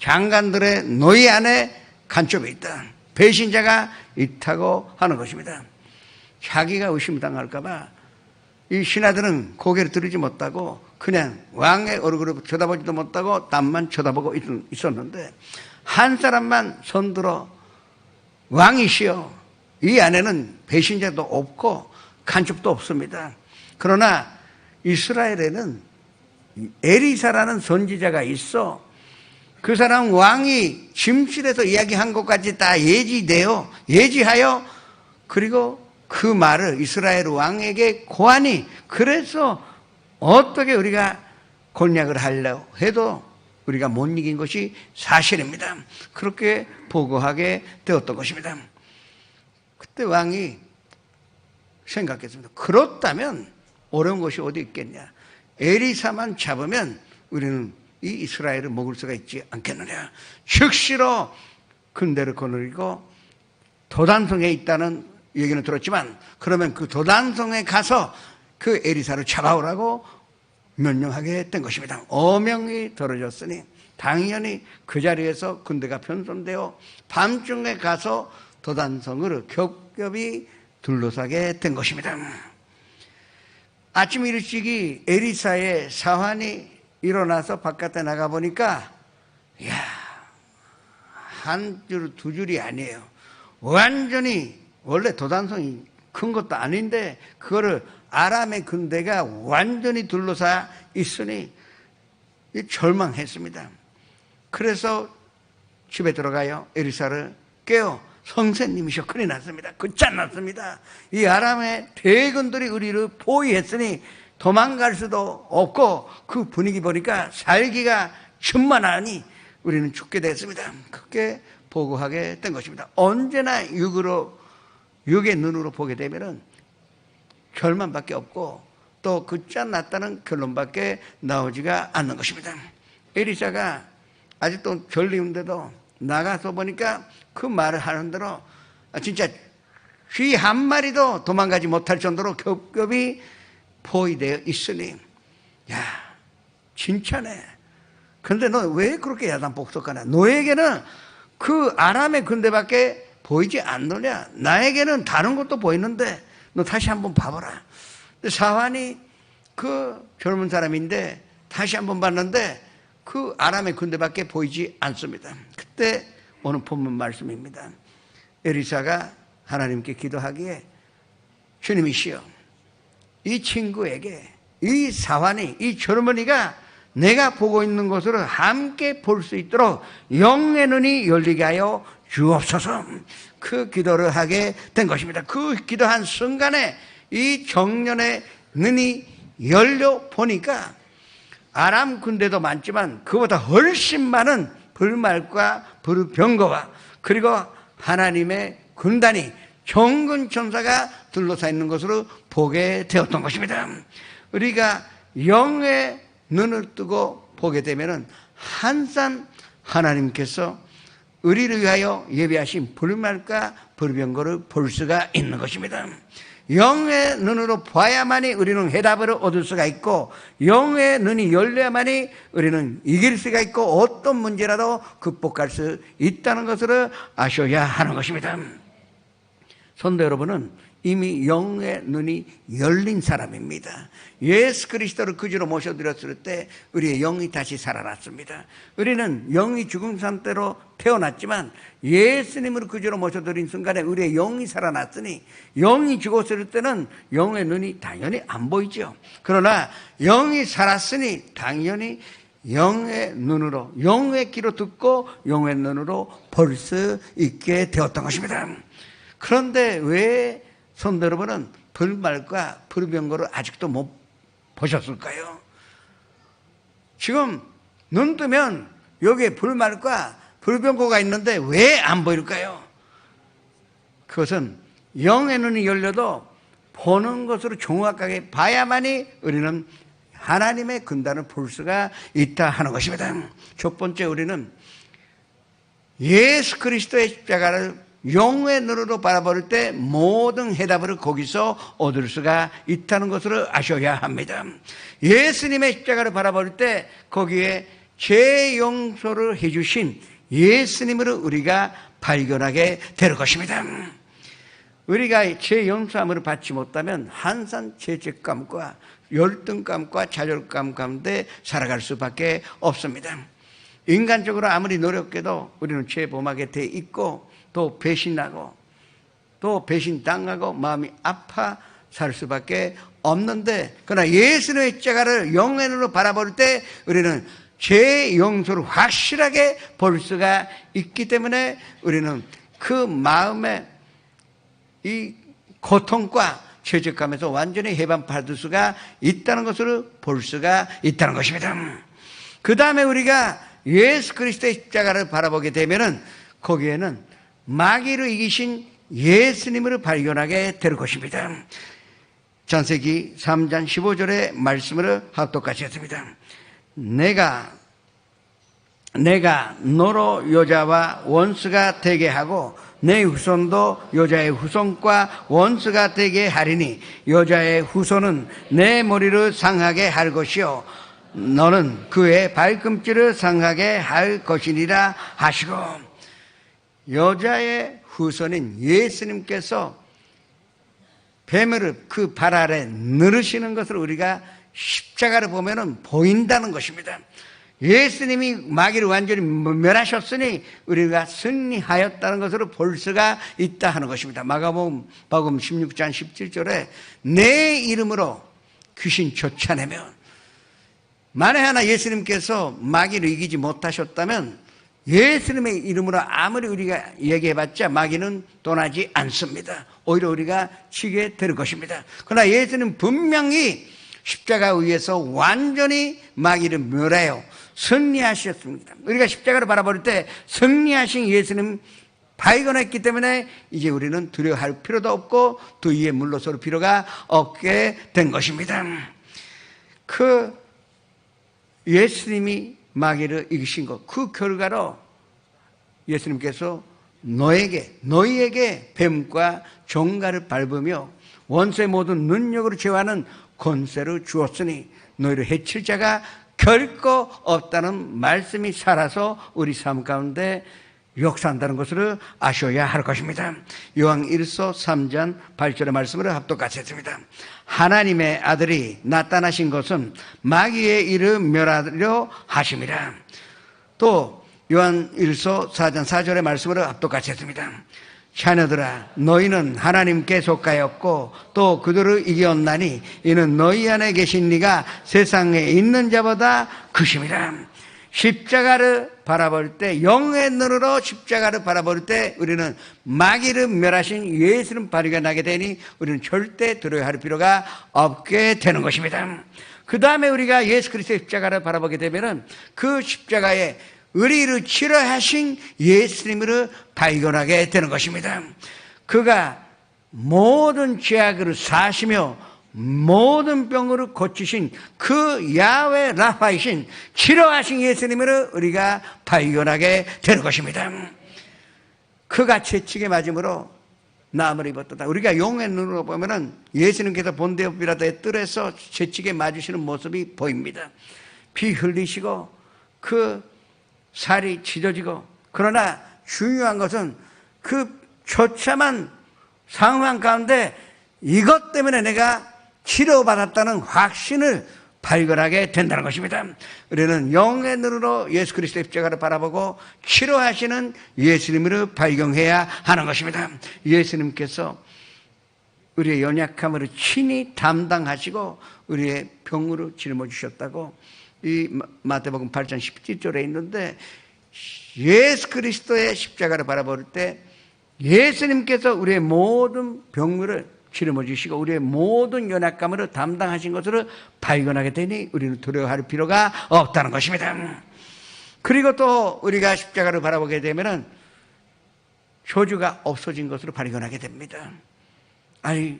장관들의 노예 안에 간첩이 있다. 배신자가 있다고 하는 것입니다. 자기가 의심당할까 봐 이 신하들은 고개를 들이지 못하고 그냥 왕의 얼굴을 쳐다보지도 못하고 땀만 쳐다보고 있었는데 한 사람만 손들어 왕이시여 이 안에는 배신자도 없고 간첩도 없습니다. 그러나 이스라엘에는 에리사라는 선지자가 있어 그 사람 왕이 침실에서 이야기한 것까지 다 예지하여 그리고 그 말을 이스라엘 왕에게 고하니 그래서 어떻게 우리가 공략을 하려고 해도 우리가 못 이긴 것이 사실입니다. 그렇게 보고하게 되었던 것입니다. 그때 왕이 생각했습니다. 그렇다면 어려운 것이 어디 있겠냐. 에리사만 잡으면 우리는 이 이스라엘을 먹을 수가 있지 않겠느냐. 즉시로 군대를 거느리고 도단성에 있다는 얘기는 들었지만 그러면 그 도단성에 가서 그 에리사를 잡아오라고 명령하게 된 것입니다. 어명이 들어졌으니 당연히 그 자리에서 군대가 편성되어 밤중에 가서 도단성을 겹겹이 둘러싸게 된 것입니다. 아침 일찍이 에리사의 사환이 일어나서 바깥에 나가보니까 한 줄 두 줄이 아니에요. 완전히 원래 도단성이 큰 것도 아닌데 그거를 아람의 군대가 완전히 둘러싸 있으니 절망했습니다. 그래서 집에 들어가요. 에리사를 깨워 선생님이셔. 큰일 났습니다. 끝장났습니다. 이 아람의 대군들이 우리를 포위했으니 도망갈 수도 없고 그 분위기 보니까 살기가 천만하니 우리는 죽게 됐습니다. 그렇게 보고하게 된 것입니다. 언제나 육의 눈으로 보게 되면은 결말밖에 없고 또 끝장났다는 결론밖에 나오지가 않는 것입니다. 에리사가 아직도 전리운데도 나가서 보니까 그 말을 하는 대로 진짜 쥐 한 마리도 도망가지 못할 정도로 겹겹이 포위되어 있으니 진짜네. 근데 너 왜 그렇게 야단 복속하냐? 너에게는 그 아람의 군대밖에 보이지 않느냐? 나에게는 다른 것도 보이는데 너 다시 한번 봐봐라. 사환이 그 젊은 사람인데 다시 한번 봤는데 그 아람의 군대밖에 보이지 않습니다. 그때 오늘 본문 말씀입니다. 에리사가 하나님께 기도하기에 주님이시여, 이 친구에게 이 사환이, 이 젊은이가 내가 보고 있는 것을 함께 볼 수 있도록 영의 눈이 열리게 하여 주옵소서. 그 기도를 하게 된 것입니다. 그 기도한 순간에 이 청년의 눈이 열려 보니까 아람 군대도 많지만 그보다 훨씬 많은 불말과 불병거와 그리고 하나님의 군단이 정군 천사가 둘러싸 있는 것으로 보게 되었던 것입니다. 우리가 영의 눈을 뜨고 보게 되면은 항상 하나님께서 우리를 위하여 예비하신 불말과 불병거를 볼 수가 있는 것입니다. 영의 눈으로 봐야만이 우리는 해답을 얻을 수가 있고 영의 눈이 열려야만이 우리는 이길 수가 있고 어떤 문제라도 극복할 수 있다는 것을 아셔야 하는 것입니다. 성도 여러분은 이미 영의 눈이 열린 사람입니다. 예수 그리스도를 구주로 모셔드렸을 때 우리의 영이 다시 살아났습니다. 우리는 영이 죽은 상태로 태어났지만 예수님을 구주로 모셔드린 순간에 우리의 영이 살아났으니 영이 죽었을 때는 영의 눈이 당연히 안 보이죠. 그러나 영이 살았으니 당연히 영의 눈으로, 영의 귀로 듣고 영의 눈으로 볼 수 있게 되었던 것입니다. 그런데 왜 성도 여러분은 불말과 불병거를 아직도 못 보셨을까요? 지금 눈 뜨면 여기에 불말과 불병거가 있는데 왜 안 보일까요? 그것은 영의 눈이 열려도 보는 것으로 정확하게 봐야만이 우리는 하나님의 군단을 볼 수가 있다 하는 것입니다. 첫 번째, 우리는 예수 그리스도의 십자가를 영의 눈으로 바라볼 때 모든 해답을 거기서 얻을 수가 있다는 것을 아셔야 합니다. 예수님의 십자가를 바라볼 때 거기에 죄 용서를 해주신 예수님을 우리가 발견하게 될 것입니다. 우리가 죄 용서함을 받지 못하면 항상 죄책감과 열등감과 좌절감 가운데 살아갈 수밖에 없습니다. 인간적으로 아무리 노력해도 우리는 죄 범하게 돼 있고 또 배신하고 또 배신당하고 마음이 아파 살 수밖에 없는데, 그러나 예수님의 십자가를 영의 눈으로 바라볼 때 우리는 죄 용서를 확실하게 볼 수가 있기 때문에 우리는 그 마음의 이 고통과 죄책감에서 완전히 해방받을 수가 있다는 것을 볼 수가 있다는 것입니다. 그 다음에 우리가 예수 그리스도의 십자가를 바라보게 되면은 거기에는 마귀를 이기신 예수님을 발견하게 될 것입니다. 창세기 3장 15절의 말씀을 합독같이 했습니다. 내가 너로 여자와 원수가 되게 하고 내 후손도 여자의 후손과 원수가 되게 하리니 여자의 후손은 내 머리를 상하게 할 것이요 너는 그의 발꿈치를 상하게 할 것이니라 하시고, 여자의 후손인 예수님께서 뱀을 그 발 아래 누르시는 것을 우리가 십자가를 보면은 보인다는 것입니다. 예수님이 마귀를 완전히 멸하셨으니 우리가 승리하였다는 것으로 볼 수가 있다 하는 것입니다. 마가복음 16장 17절에 내 이름으로 귀신 쫓아내면, 만에 하나 예수님께서 마귀를 이기지 못하셨다면 예수님의 이름으로 아무리 우리가 얘기해봤자 마귀는 떠나지 않습니다. 오히려 우리가 치게 될 것입니다. 그러나 예수님 분명히 십자가 위에서 완전히 마귀를 멸하여 승리하셨습니다. 우리가 십자가를 바라볼 때 승리하신 예수님 발견했기 때문에 이제 우리는 두려워할 필요도 없고 두 위에 물러설 필요가 없게 된 것입니다. 그 예수님이 마귀를 이기신 것, 그 결과로 예수님께서 너희에게 뱀과 종가를 밟으며 원수의 모든 능력으로 제어하는 권세를 주었으니 너희를 해칠 자가 결코 없다는 말씀이 살아서 우리 삶 가운데 역사한다는 것을 아셔야 할 것입니다. 요한 1서 3장 8절의 말씀으로 합독같이 했습니다. 하나님의 아들이 나타나신 것은 마귀의 일을 멸하려 하심이라. 또 요한 1서 4장 4절의 말씀으로 합독같이 했습니다. 자녀들아, 너희는 하나님께 속하였고 또 그들을 이겼나니 이는 너희 안에 계신 이가 세상에 있는 자보다 크심이라. 십자가를 바라볼 때, 영의 눈으로 십자가를 바라볼 때 우리는 마귀를 멸하신 예수님 발견하게 되니 우리는 절대 두려워할 필요가 없게 되는 것입니다. 그 다음에 우리가 예수 그리스도의 십자가를 바라보게 되면 그 십자가에 우리를 치료하신 예수님을 발견하게 되는 것입니다. 그가 모든 죄악을 사시며 모든 병으로 고치신 그 야훼 라파이신 치료하신 예수님을 우리가 발견하게 되는 것입니다. 그가 채찍에 맞음으로 나음을 입었다. 우리가 용의 눈으로 보면은 예수님께서 본대비라도의 뜰에서 채찍에 맞으시는 모습이 보입니다. 피 흘리시고 그 살이 찢어지고, 그러나 중요한 것은 그 처참한 상황 가운데 이것 때문에 내가 치료받았다는 확신을 발견하게 된다는 것입니다. 우리는 영의 눈으로 예수 그리스도의 십자가를 바라보고 치료하시는 예수님을 발견해야 하는 것입니다. 예수님께서 우리의 연약함을 친히 담당하시고 우리의 병으로 짊어지셨다고 이 마태복음 8장 17절에 있는데, 예수 그리스도의 십자가를 바라볼 때 예수님께서 우리의 모든 병을 짊어지시고 우리의 모든 연약감을 담당하신 것을 발견하게 되니 우리는 두려워할 필요가 없다는 것입니다. 그리고 또 우리가 십자가를 바라보게 되면 저주가 없어진 것으로 발견하게 됩니다. 아니,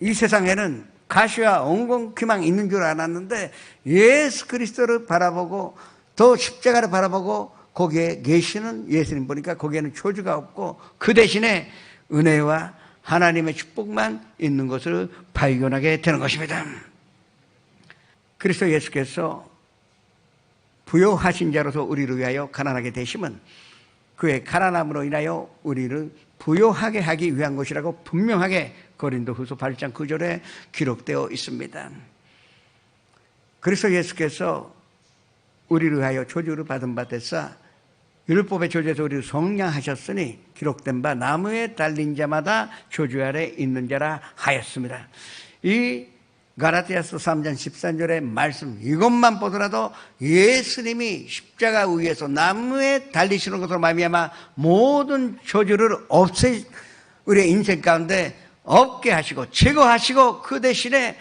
이 세상에는 가시와 엉겅퀴만 있는 줄 알았는데 예수 그리스도를 바라보고 또 십자가를 바라보고 거기에 계시는 예수님 보니까 거기에는 저주가 없고 그 대신에 은혜와 하나님의 축복만 있는 것을 발견하게 되는 것입니다. 그리스도 예수께서 부요하신 자로서 우리를 위하여 가난하게 되심은 그의 가난함으로 인하여 우리를 부요하게 하기 위한 것이라고 분명하게 고린도후서 8장 9절에 기록되어 있습니다. 그리스도 예수께서 우리를 위하여 저주를 받은 바 되사 율법의 저주에서 우리를 속량하셨으니 기록된 바 나무에 달린 자마다 저주 아래 있는 자라 하였습니다. 이 가라티아서 3장 13절의 말씀, 이것만 보더라도 예수님이 십자가 위에서 나무에 달리시는 것으로 말미암아 모든 저주를 우리의 인생 가운데 없게 하시고 제거하시고 그 대신에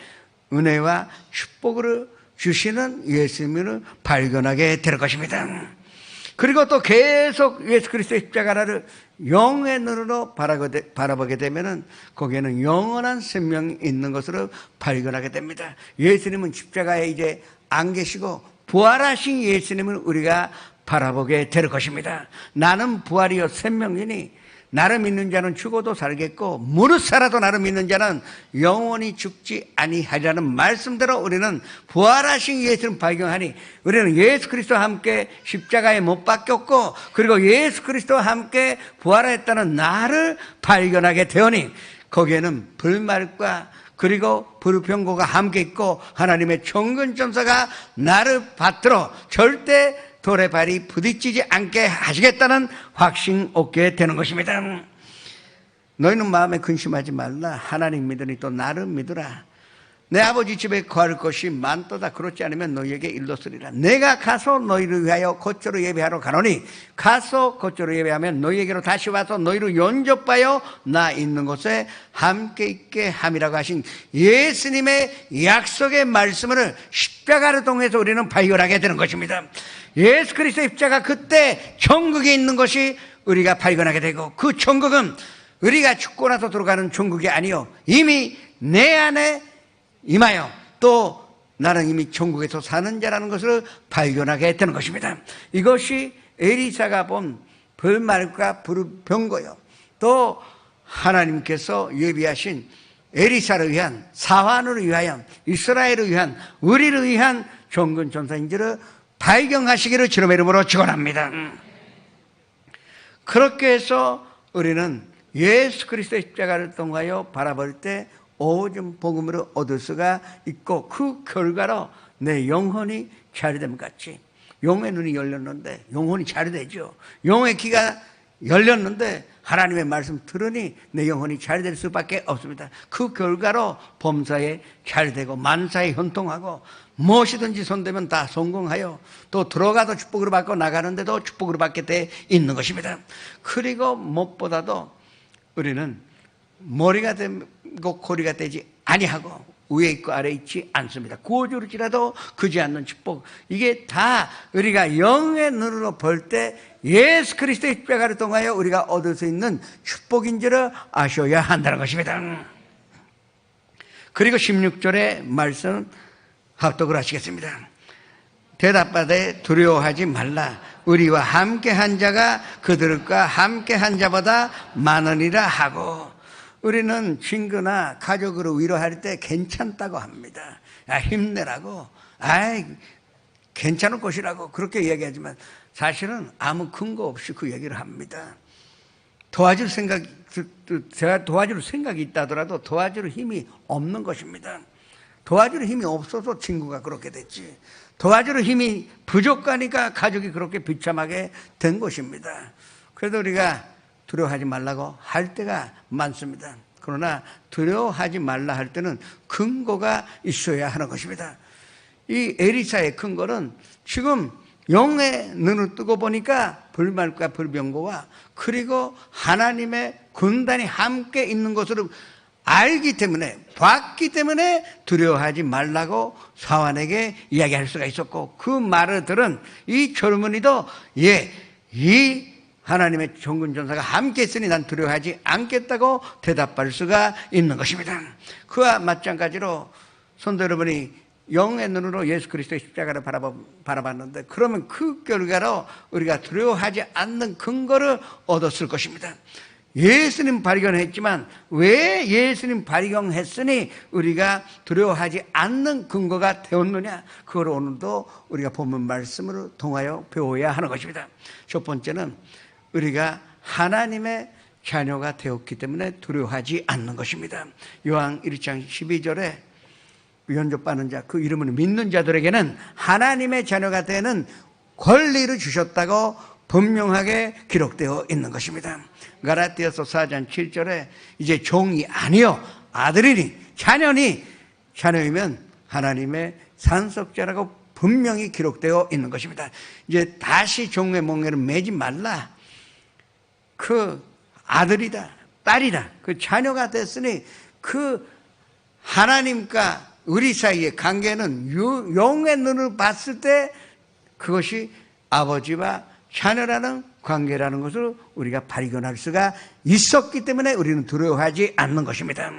은혜와 축복을 주시는 예수님을 발견하게 될 것입니다. 그리고 또 계속 예수 그리스도의 십자가를 영의 눈으로 바라보게 되면은 거기에는 영원한 생명이 있는 것으로 발견하게 됩니다. 예수님은 십자가에 이제 안 계시고 부활하신 예수님을 우리가 바라보게 될 것입니다. 나는 부활이요 생명이니 나를 믿는 자는 죽어도 살겠고 무릇 살아도 나를 믿는 자는 영원히 죽지 아니하리라는 말씀대로 우리는 부활하신 예수를 발견하니 우리는 예수 그리스도와 함께 십자가에 못 박혔고 그리고 예수 그리스도와 함께 부활했다는 나를 발견하게 되오니 거기에는 불말과 그리고 불병거가 함께 있고 하나님의 정근전사가 나를 받들어 절대 돌에 발이 부딪히지 않게 하시겠다는 확신 얻게 되는 것입니다. 너희는 마음에 근심하지 말라. 하나님 믿으니 또 나를 믿으라. 내 아버지 집에 거할 것이 많도다. 그렇지 않으면 너희에게 일렀으리라. 내가 가서 너희를 위하여 거처로 예배하러 가노니 가서 거처로 예배하면 너희에게로 다시 와서 너희를 영접하여 나 있는 곳에 함께 있게 함이라고 하신 예수님의 약속의 말씀을 십자가를 통해서 우리는 발견하게 되는 것입니다. 예수 그리스도의 십자가 그때 천국에 있는 것이 우리가 발견하게 되고 그 천국은 우리가 죽고 나서 들어가는 천국이 아니요 이미 내 안에 임하여 또 나는 이미 천국에서 사는 자라는 것을 발견하게 되는 것입니다. 이것이 에리사가 본 불말과 불병거요 또 하나님께서 예비하신 에리사를 위한 사환을 위하여 이스라엘을 위한 우리를 위한 정근전사인지를 발견하시기를 주님의 이름으로 축원합니다. 그렇게 해서 우리는 예수 그리스도의 십자가를 통하여 바라볼 때 오전 복음을 얻을 수가 있고 그 결과로 내 영혼이 자유됨 같이 영의 눈이 열렸는데 영혼이 자유되죠. 영의 귀가 열렸는데 하나님의 말씀 들으니 내 영혼이 자유될 수밖에 없습니다. 그 결과로 범사에 자유되고 만사에 현통하고 무엇이든지 손대면 다 성공하여 또 들어가도 축복으로 받고 나가는데도 축복으로 받게 돼 있는 것입니다. 그리고 무엇보다도 우리는 머리가 되고 고리가 되지 아니하고 위에 있고 아래에 있지 않습니다. 구워줄지라도 그지 않는 축복 이게 다 우리가 영의 눈으로 볼 때 예수 그리스도의 십자가를 통하여 우리가 얻을 수 있는 축복인 줄을 아셔야 한다는 것입니다. 그리고 16절의 말씀 합독을 하시겠습니다. 대답하되 두려워하지 말라. 우리와 함께한 자가 그들과 함께한 자보다 많으리라 하고 우리는 친구나 가족으로 위로할 때 괜찮다고 합니다. 힘내라고 괜찮을 것이라고 그렇게 이야기하지만 사실은 아무 근거 없이 그 얘기를 합니다. 도와줄 생각이 있다 하더라도 도와줄 힘이 없는 것입니다. 도와줄 힘이 없어서 친구가 그렇게 됐지 도와줄 힘이 부족하니까 가족이 그렇게 비참하게 된 것입니다. 그래도 우리가 두려워하지 말라고 할 때가 많습니다. 그러나 두려워하지 말라 할 때는 근거가 있어야 하는 것입니다. 이 에리사의 근거는 지금 영의 눈을 뜨고 보니까 불말과 불병거와 그리고 하나님의 군단이 함께 있는 것으로 알기 때문에 봤기 때문에 두려워하지 말라고 사환에게 이야기할 수가 있었고 그 말을 들은 이 젊은이도 이 하나님의 정근전사가 함께 있으니 난 두려워하지 않겠다고 대답할 수가 있는 것입니다. 그와 마찬가지로 성도 여러분이 영의 눈으로 예수 그리스도의 십자가를 바라봤는데 그러면 그 결과로 우리가 두려워하지 않는 근거를 얻었을 것입니다. 예수님 발견했지만 왜 예수님 발견했으니 우리가 두려워하지 않는 근거가 되었느냐 그걸 오늘도 우리가 본문 말씀으로 통하여 배워야 하는 것입니다. 첫 번째는 우리가 하나님의 자녀가 되었기 때문에 두려워하지 않는 것입니다. 요한 1장 12절에 영접받는 자 그 이름을 믿는 자들에게는 하나님의 자녀가 되는 권리를 주셨다고 분명하게 기록되어 있는 것입니다. 갈라디아서 4장 7절에 이제 종이 아니요 아들이니 자녀이면 하나님의 산속자라고 분명히 기록되어 있는 것입니다. 이제 다시 종의 멍에를 매지 말라. 그 아들이다 딸이다 그 자녀가 됐으니 그 하나님과 우리 사이의 관계는 영의 눈을 봤을 때 그것이 아버지와 자녀라는 관계라는 것을 우리가 발견할 수가 있었기 때문에 우리는 두려워하지 않는 것입니다.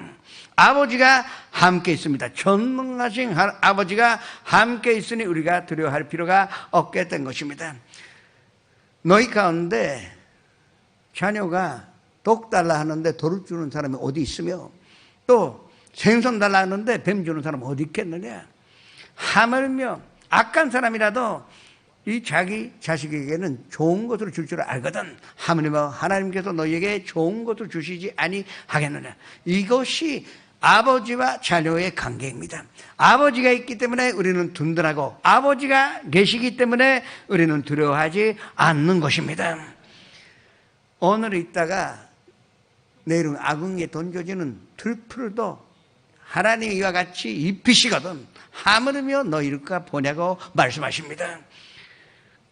아버지가 함께 있습니다. 전능하신 아버지가 함께 있으니 우리가 두려워할 필요가 없게 된 것입니다. 너희 가운데 자녀가 독 달라 하는데 돌을 주는 사람이 어디 있으며, 또 생선 달라 하는데 뱀 주는 사람은 어디 있겠느냐. 하물며 악한 사람이라도 이 자기 자식에게는 좋은 것으로 줄 줄 알거든. 하물며 하나님께서 너희에게 좋은 것을 주시지 아니하겠느냐. 이것이 아버지와 자녀의 관계입니다. 아버지가 있기 때문에 우리는 든든하고, 아버지가 계시기 때문에 우리는 두려워하지 않는 것입니다. 오늘 있다가 내일은 악흥에 던져지는 들풀도 하나님이 이와 같이 입히시거든. 하물며 너희가 보냐고 말씀하십니다.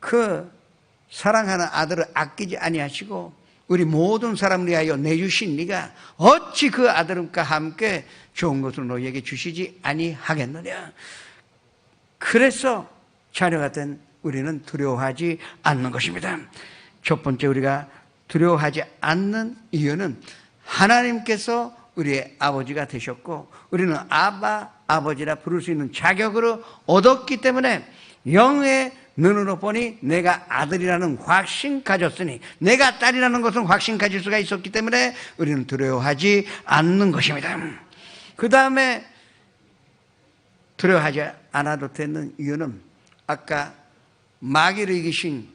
그 사랑하는 아들을 아끼지 아니하시고 우리 모든 사람을 위하여 내주신 네가 어찌 그 아들과 함께 좋은 것을 너희에게 주시지 아니하겠느냐. 그래서 자녀가 된 우리는 두려워하지 않는 것입니다. 첫 번째, 우리가 두려워하지 않는 이유는 하나님께서 우리의 아버지가 되셨고 우리는 아버지라 부를 수 있는 자격으로 얻었기 때문에 영의 눈으로 보니 내가 아들이라는 확신 가졌으니, 내가 딸이라는 것은 확신 가질 수가 있었기 때문에 우리는 두려워하지 않는 것입니다. 그 다음에 두려워하지 않아도 되는 이유는 아까 마귀를 이기신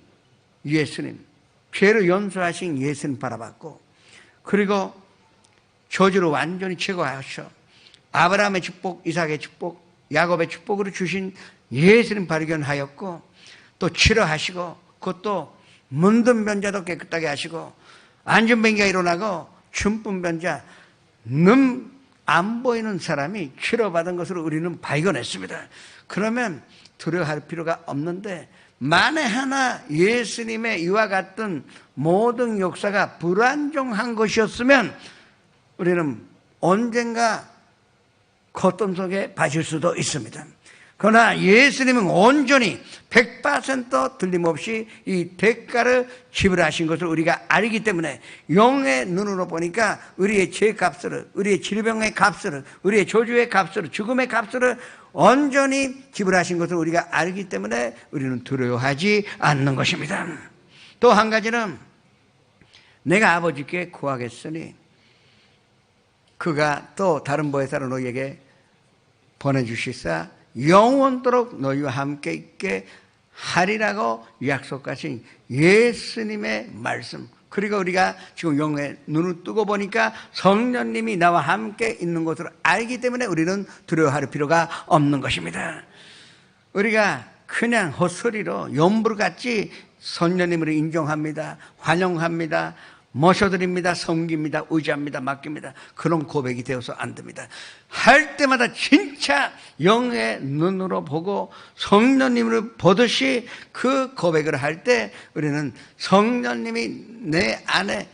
예수님, 죄를 연소하신 예수님 바라봤고, 그리고 저주를 완전히 제거하셔 아브라함의 축복, 이삭의 축복, 야곱의 축복으로 주신 예수님 발견하였고, 또 치료하시고, 그것도 문든 변자도 깨끗하게 하시고, 앉은 변기가 일어나고, 춤뿐 변자, 눈 안 보이는 사람이 치료받은 것으로 우리는 발견했습니다. 그러면 두려워할 필요가 없는데, 만에 하나 예수님의 이와 같은 모든 역사가 불안정한 것이었으면 우리는 언젠가 겉돈 속에 빠질 수도 있습니다. 그러나 예수님은 온전히 100% 틀림없이 이 대가를 지불하신 것을 우리가 알기 때문에 영의 눈으로 보니까 우리의 죄값을, 우리의 질병의 값을, 우리의 저주의 값을, 죽음의 값을 온전히 지불하신 것을 우리가 알기 때문에 우리는 두려워하지 않는 것입니다. 또 한 가지는 내가 아버지께 구하겠으니 그가 또 다른 보혜사를 너희에게 보내주시사 영원토록 너희와 함께 있게 하리라고 약속하신 예수님의 말씀, 그리고 우리가 지금 영의 눈을 뜨고 보니까 성령님이 나와 함께 있는 것을 알기 때문에 우리는 두려워할 필요가 없는 것입니다. 우리가 그냥 헛소리로 염불같이 성령님을 인정합니다, 환영합니다, 모셔드립니다, 섬깁니다, 의지합니다, 맡깁니다, 그런 고백이 되어서 안 됩니다. 할 때마다 진짜 영의 눈으로 보고 성령님을 보듯이 그 고백을 할 때 우리는 성령님이 내 안에,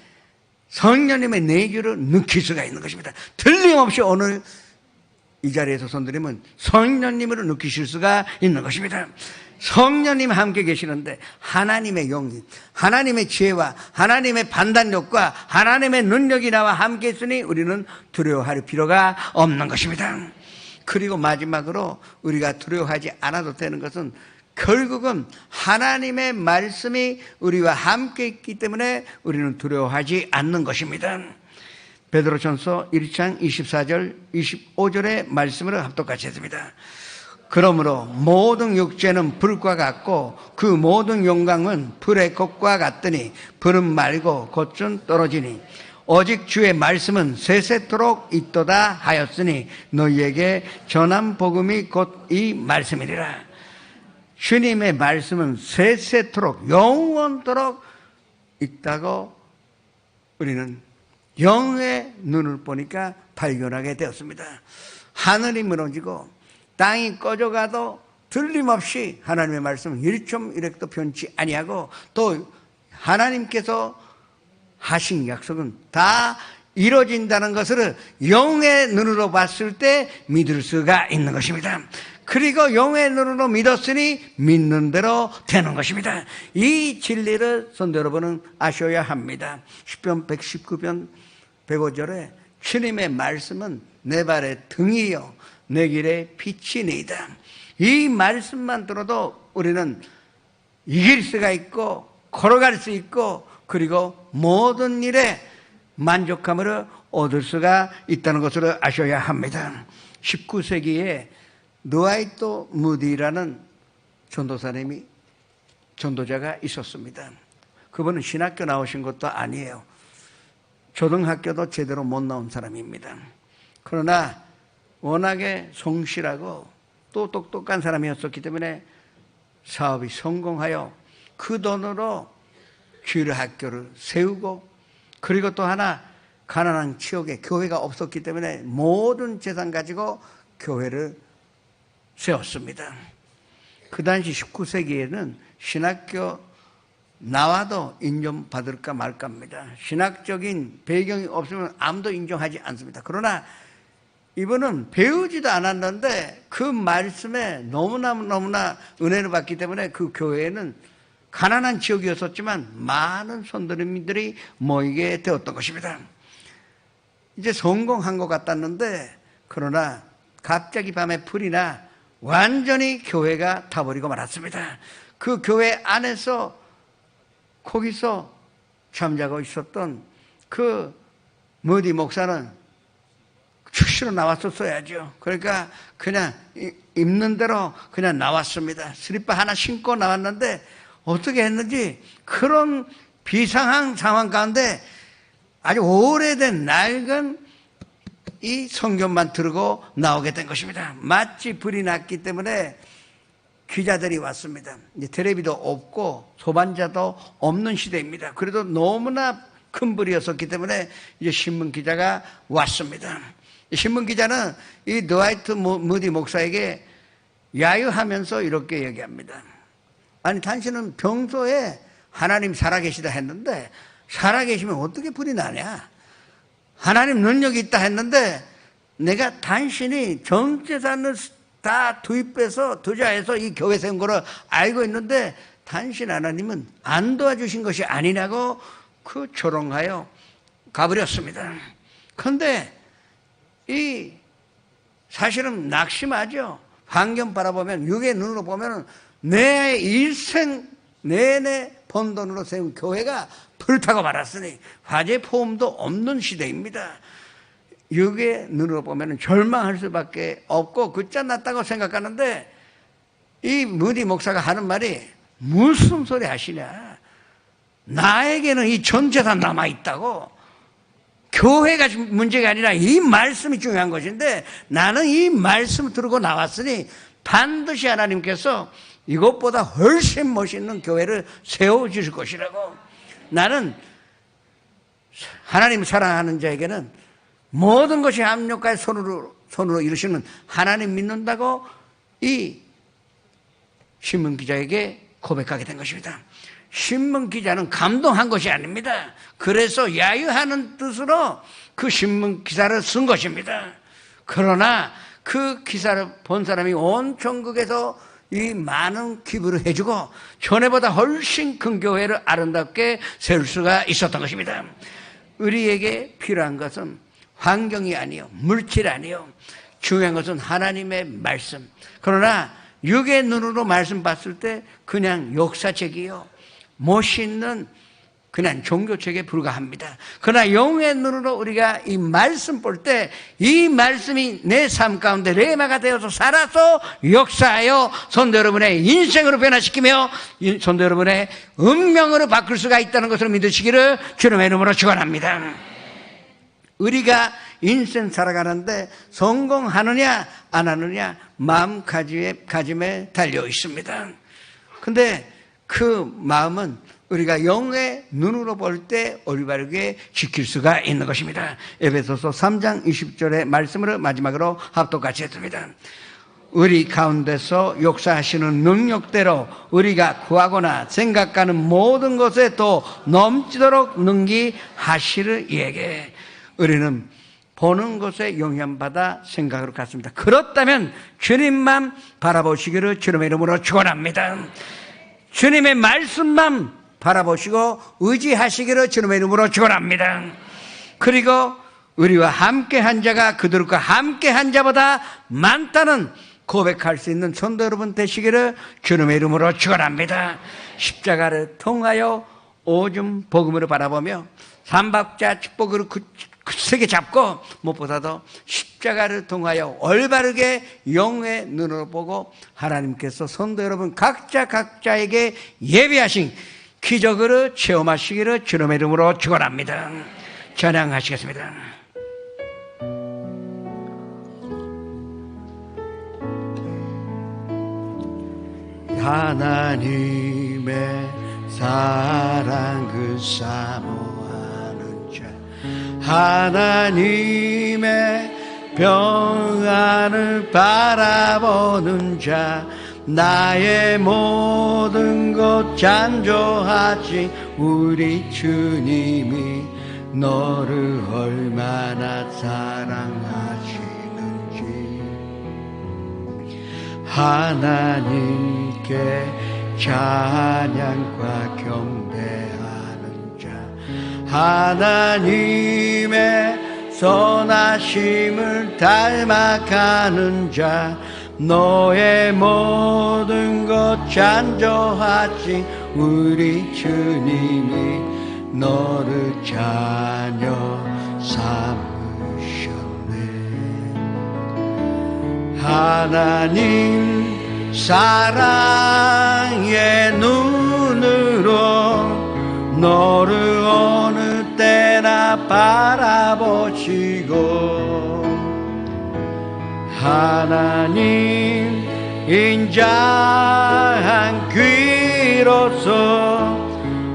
성령님의 내주를 느낄 수가 있는 것입니다. 틀림없이 오늘 이 자리에서 손들이면 성령님을 느끼실 수가 있는 것입니다. 성령님 함께 계시는데 하나님의 영이, 하나님의 지혜와 하나님의 판단력과 하나님의 능력이 나와 함께 있으니 우리는 두려워할 필요가 없는 것입니다. 그리고 마지막으로 우리가 두려워하지 않아도 되는 것은 결국은 하나님의 말씀이 우리와 함께 있기 때문에 우리는 두려워하지 않는 것입니다. 베드로전서 1장 24절 25절의 말씀으로 합독같이 했습니다. 그러므로 모든 육체는 불과 같고 그 모든 영광은 불의 것과 같더니 불은 말고 겉은 떨어지니 오직 주의 말씀은 세세토록 있도다 하였으니 너희에게 전한 복음이 곧 이 말씀이리라. 주님의 말씀은 세세토록 영원토록 있다고 우리는 영의 눈을 보니까 발견하게 되었습니다. 하늘이 무너지고 땅이 꺼져가도 틀림없이 하나님의 말씀은 1.1획도 변치 아니하고 또 하나님께서 하신 약속은 다 이루어진다는 것을 영의 눈으로 봤을 때 믿을 수가 있는 것입니다. 그리고 영의 눈으로 믿었으니 믿는 대로 되는 것입니다. 이 진리를 성도 여러분은 아셔야 합니다. 시편 119편 105절에 주님의 말씀은 내 발의 등이요 내 길의 빛이니이다. 이 말씀만 들어도 우리는 이길 수가 있고 걸어갈 수 있고 그리고 모든 일에 만족함을 얻을 수가 있다는 것을 아셔야 합니다. 19세기에 드와이트 무디라는 전도자가 있었습니다. 그분은 신학교 나오신 것도 아니에요. 초등학교도 제대로 못 나온 사람입니다. 그러나 워낙에 성실하고 또 똑똑한 사람이었기 때문에 사업이 성공하여 그 돈으로 주일 학교를 세우고, 그리고 또 하나 가난한 지역에 교회가 없었기 때문에 모든 재산 가지고 교회를 세웠습니다. 그 당시 19세기에는 신학교 나와도 인정받을까 말까입니다. 신학적인 배경이 없으면 아무도 인정하지 않습니다. 그러나 이분은 배우지도 않았는데 그 말씀에 너무나 은혜를 받기 때문에 그 교회에는 가난한 지역이었었지만 많은 선도님들이 모이게 되었던 것입니다. 이제 성공한 것 같았는데, 그러나 갑자기 밤에 불이 나 완전히 교회가 타버리고 말았습니다. 그 교회 안에서 거기서 잠자고 있었던 그 머디 목사는 축시로 나왔었어야죠. 그러니까 그냥 입는 대로 그냥 나왔습니다. 슬리퍼 하나 신고 나왔는데 어떻게 했는지 그런 비상한 상황 가운데 아주 오래된 낡은 이 성경만 들고 나오게 된 것입니다. 마치 불이 났기 때문에 기자들이 왔습니다. 이제 텔레비도 없고 소반자도 없는 시대입니다. 그래도 너무나 큰 불이었었기 때문에 이제 신문 기자가 왔습니다. 신문 기자는 이 드와이트 무디 목사에게 야유하면서 이렇게 얘기합니다. 아니, 당신은 평소에 하나님 살아계시다 했는데 살아계시면 어떻게 불이 나냐? 하나님 능력이 있다 했는데 내가 당신이 전 재산을 다 투자해서 이 교회 세운 거를 알고 있는데 당신 하나님은 안 도와주신 것이 아니냐고 그 조롱하여 가버렸습니다. 그런데 이 사실은 낙심하죠. 환경 바라보면, 육의 눈으로 보면 내 일생 내내 번 돈으로 세운 교회가 불타고 말았으니 화재 포함도 없는 시대입니다. 육의 눈으로 보면 절망할 수밖에 없고 끝장났다고 생각하는데, 이 무디 목사가 하는 말이 무슨 소리 하시냐? 나에게는 이 전 재산 남아있다고. 교회가 문제가 아니라 이 말씀이 중요한 것인데 나는 이 말씀을 들고 나왔으니 반드시 하나님께서 이것보다 훨씬 멋있는 교회를 세워주실 것이라고. 나는 하나님 사랑하는 자에게는 모든 것이 합력하여 손으로 이루시는 하나님 믿는다고 이 신문 기자에게 고백하게 된 것입니다. 신문 기자는 감동한 것이 아닙니다. 그래서 야유하는 뜻으로 그 신문 기사를 쓴 것입니다. 그러나 그 기사를 본 사람이 온 전국에서 이 많은 기부를 해주고 전에보다 훨씬 큰 교회를 아름답게 세울 수가 있었던 것입니다. 우리에게 필요한 것은 환경이 아니요, 물질이 아니요, 중요한 것은 하나님의 말씀. 그러나 육의 눈으로 말씀 봤을 때 그냥 역사책이요, 멋있는 그냥 종교책에 불과합니다. 그러나 영의 눈으로 우리가 이 말씀 볼 때 이 말씀이 내 삶 가운데 레마가 되어서 살아서 역사하여 성도 여러분의 인생으로 변화시키며 성도 여러분의 운명으로 바꿀 수가 있다는 것을 믿으시기를 주님의 이름으로 축원합니다. 우리가 인생 살아가는데 성공하느냐 안 하느냐 마음가짐에 달려 있습니다. 근데 그 마음은 우리가 영의 눈으로 볼 때 올바르게 지킬 수가 있는 것입니다. 에베소서 3장 20절의 말씀을 마지막으로 합독같이 했습니다. 우리 가운데서 역사하시는 능력대로 우리가 구하거나 생각하는 모든 것에 또 넘치도록 능기하시를 이에게. 우리는 보는 것에 영향받아 생각으로 갔습니다. 그렇다면 주님만 바라보시기를 주님의 이름으로 축원합니다. 주님의 말씀만 바라보시고 의지하시기를 주님의 이름으로 축원합니다. 그리고 우리와 함께한 자가 그들과 함께한 자보다 많다는 고백할 수 있는 성도 여러분 되시기를 주님의 이름으로 축원합니다. 십자가를 통하여 오줌 복음으로 바라보며 삼박자 축복으로 세게 잡고 무엇보다도 십자가를 통하여 올바르게 영의 눈으로 보고 하나님께서 성도 여러분 각자에게 예비하신 기적으로 체험하시기를 주님의 이름으로 축원합니다. 찬양하시겠습니다. 하나님의 사랑 그 사모하는 자, 하나님의 평안을 바라보는 자, 나의 모든 것 찬조하지 우리 주님이 너를 얼마나 사랑하시는지. 하나님께 찬양과 경배하는 자, 하나님의 선하심을 닮아가는 자, 너의 모든 것 찬조하지 우리 주님이 너를 자녀 삼으셨네. 하나님 사랑의 눈으로 너를 어느 때나 바라보시고, 하나님 인자한 귀로서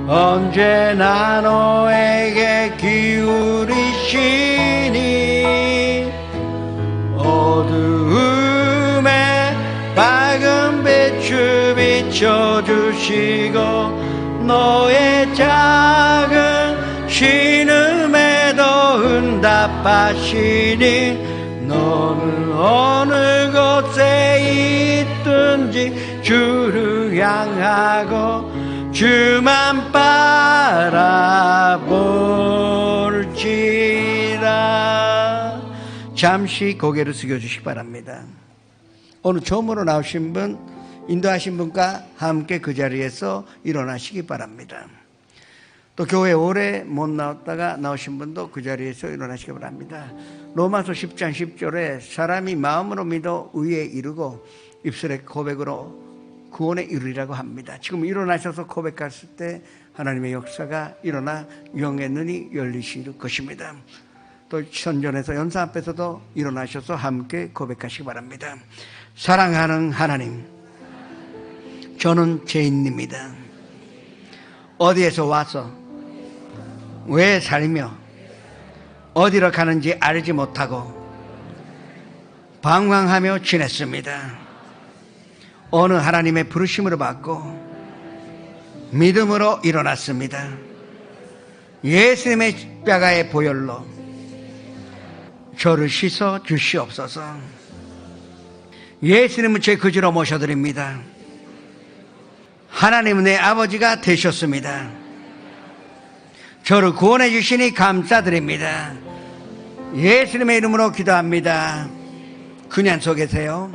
언제나 너에게 기울이시니, 어두움에 밝은 빛을 비춰주시고 너의 작은 신음에도 응답하시니, 너는 어느 곳에 있든지 주를 향하고 주만 바라볼지라. 잠시 고개를 숙여주시기 바랍니다. 오늘 처음으로 나오신 분, 인도하신 분과 함께 그 자리에서 일어나시기 바랍니다. 또 교회 오래 못 나왔다가 나오신 분도 그 자리에서 일어나시기 바랍니다. 로마서 10장 10절에 사람이 마음으로 믿어 의에 이르고 입술의 고백으로 구원에 이르리라고 합니다. 지금 일어나셔서 고백했을 때 하나님의 역사가 일어나 영의 눈이 열리실 것입니다. 또 선전에서 연사 앞에서도 일어나셔서 함께 고백하시기 바랍니다. 사랑하는 하나님, 저는 죄인입니다. 어디에서 와서 왜 살며 어디로 가는지 알지 못하고 방황하며 지냈습니다. 어느 하나님의 부르심으로 받고 믿음으로 일어났습니다. 예수님의 십자가의 보혈로 저를 씻어 주시옵소서. 예수님은 제 거지로 모셔드립니다. 하나님은 내 아버지가 되셨습니다. 저를 구원해 주시니 감사드립니다. 예수님의 이름으로 기도합니다. 그냥 서 계세요.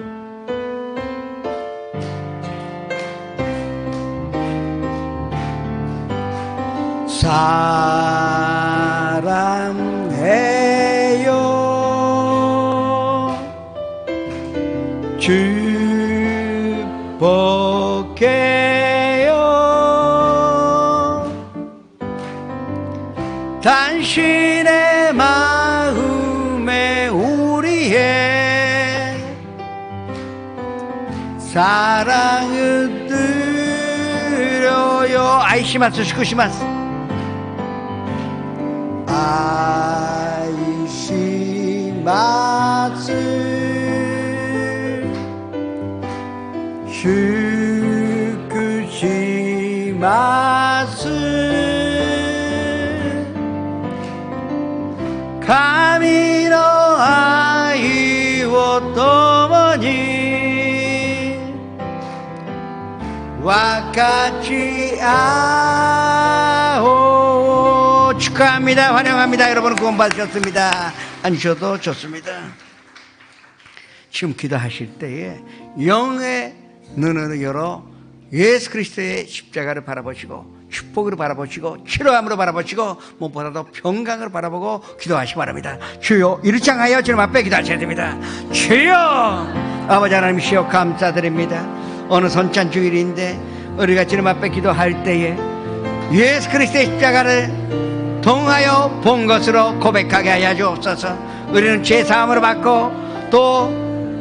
사랑해요, 축복해요, 당신의 마음에 우리의 사랑을 드려요. 아이시마스 시쿠시마스. 아이시마스 시쿠시마스. 가미노 아이오 도모니 와카치 아오. 축하합니다. 환영합니다. 여러분 구원 받으셨습니다. 앉으셔도 좋습니다. 지금 기도하실 때에 영의 눈을 열어 예수 그리스도의 십자가를 바라보시고 축복으로 바라보시고 치료함으로 바라보시고 무엇보다도 평강으로 바라보고 기도하시기 바랍니다. 주여, 이를 향하여 주님 앞에 기도하셔야 됩니다. 주여, 아버지 하나님이시여 감사드립니다. 오늘 선찬 주일인데 우리가 주님 앞에 기도할 때에 예수 그리스도의 십자가를 통하여 본 것으로 고백하게 하여 주옵소서. 우리는 죄사함으로 받고 또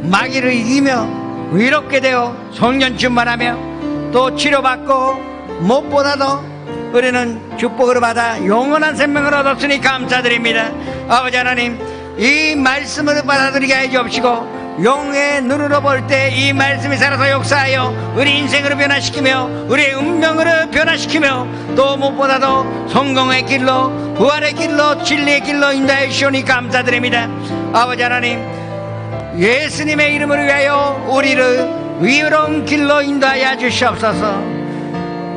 마귀를 이기며 위롭게 되어 성령 충만하며 또 치료받고 무엇보다도 우리는 축복으로 받아 영원한 생명을 얻었으니 감사드립니다. 아버지 하나님, 이 말씀을 받아들이게 해 주옵시고 영의 눈으로 볼 때 이 말씀이 살아서 역사하여 우리 인생을 변화시키며 우리의 운명을 변화시키며 또 무엇보다도 성공의 길로 부활의 길로 진리의 길로 인도해 주시오니 감사드립니다. 아버지 하나님, 예수님의 이름을 위하여 우리를 위로운 길로 인도하여 주시옵소서.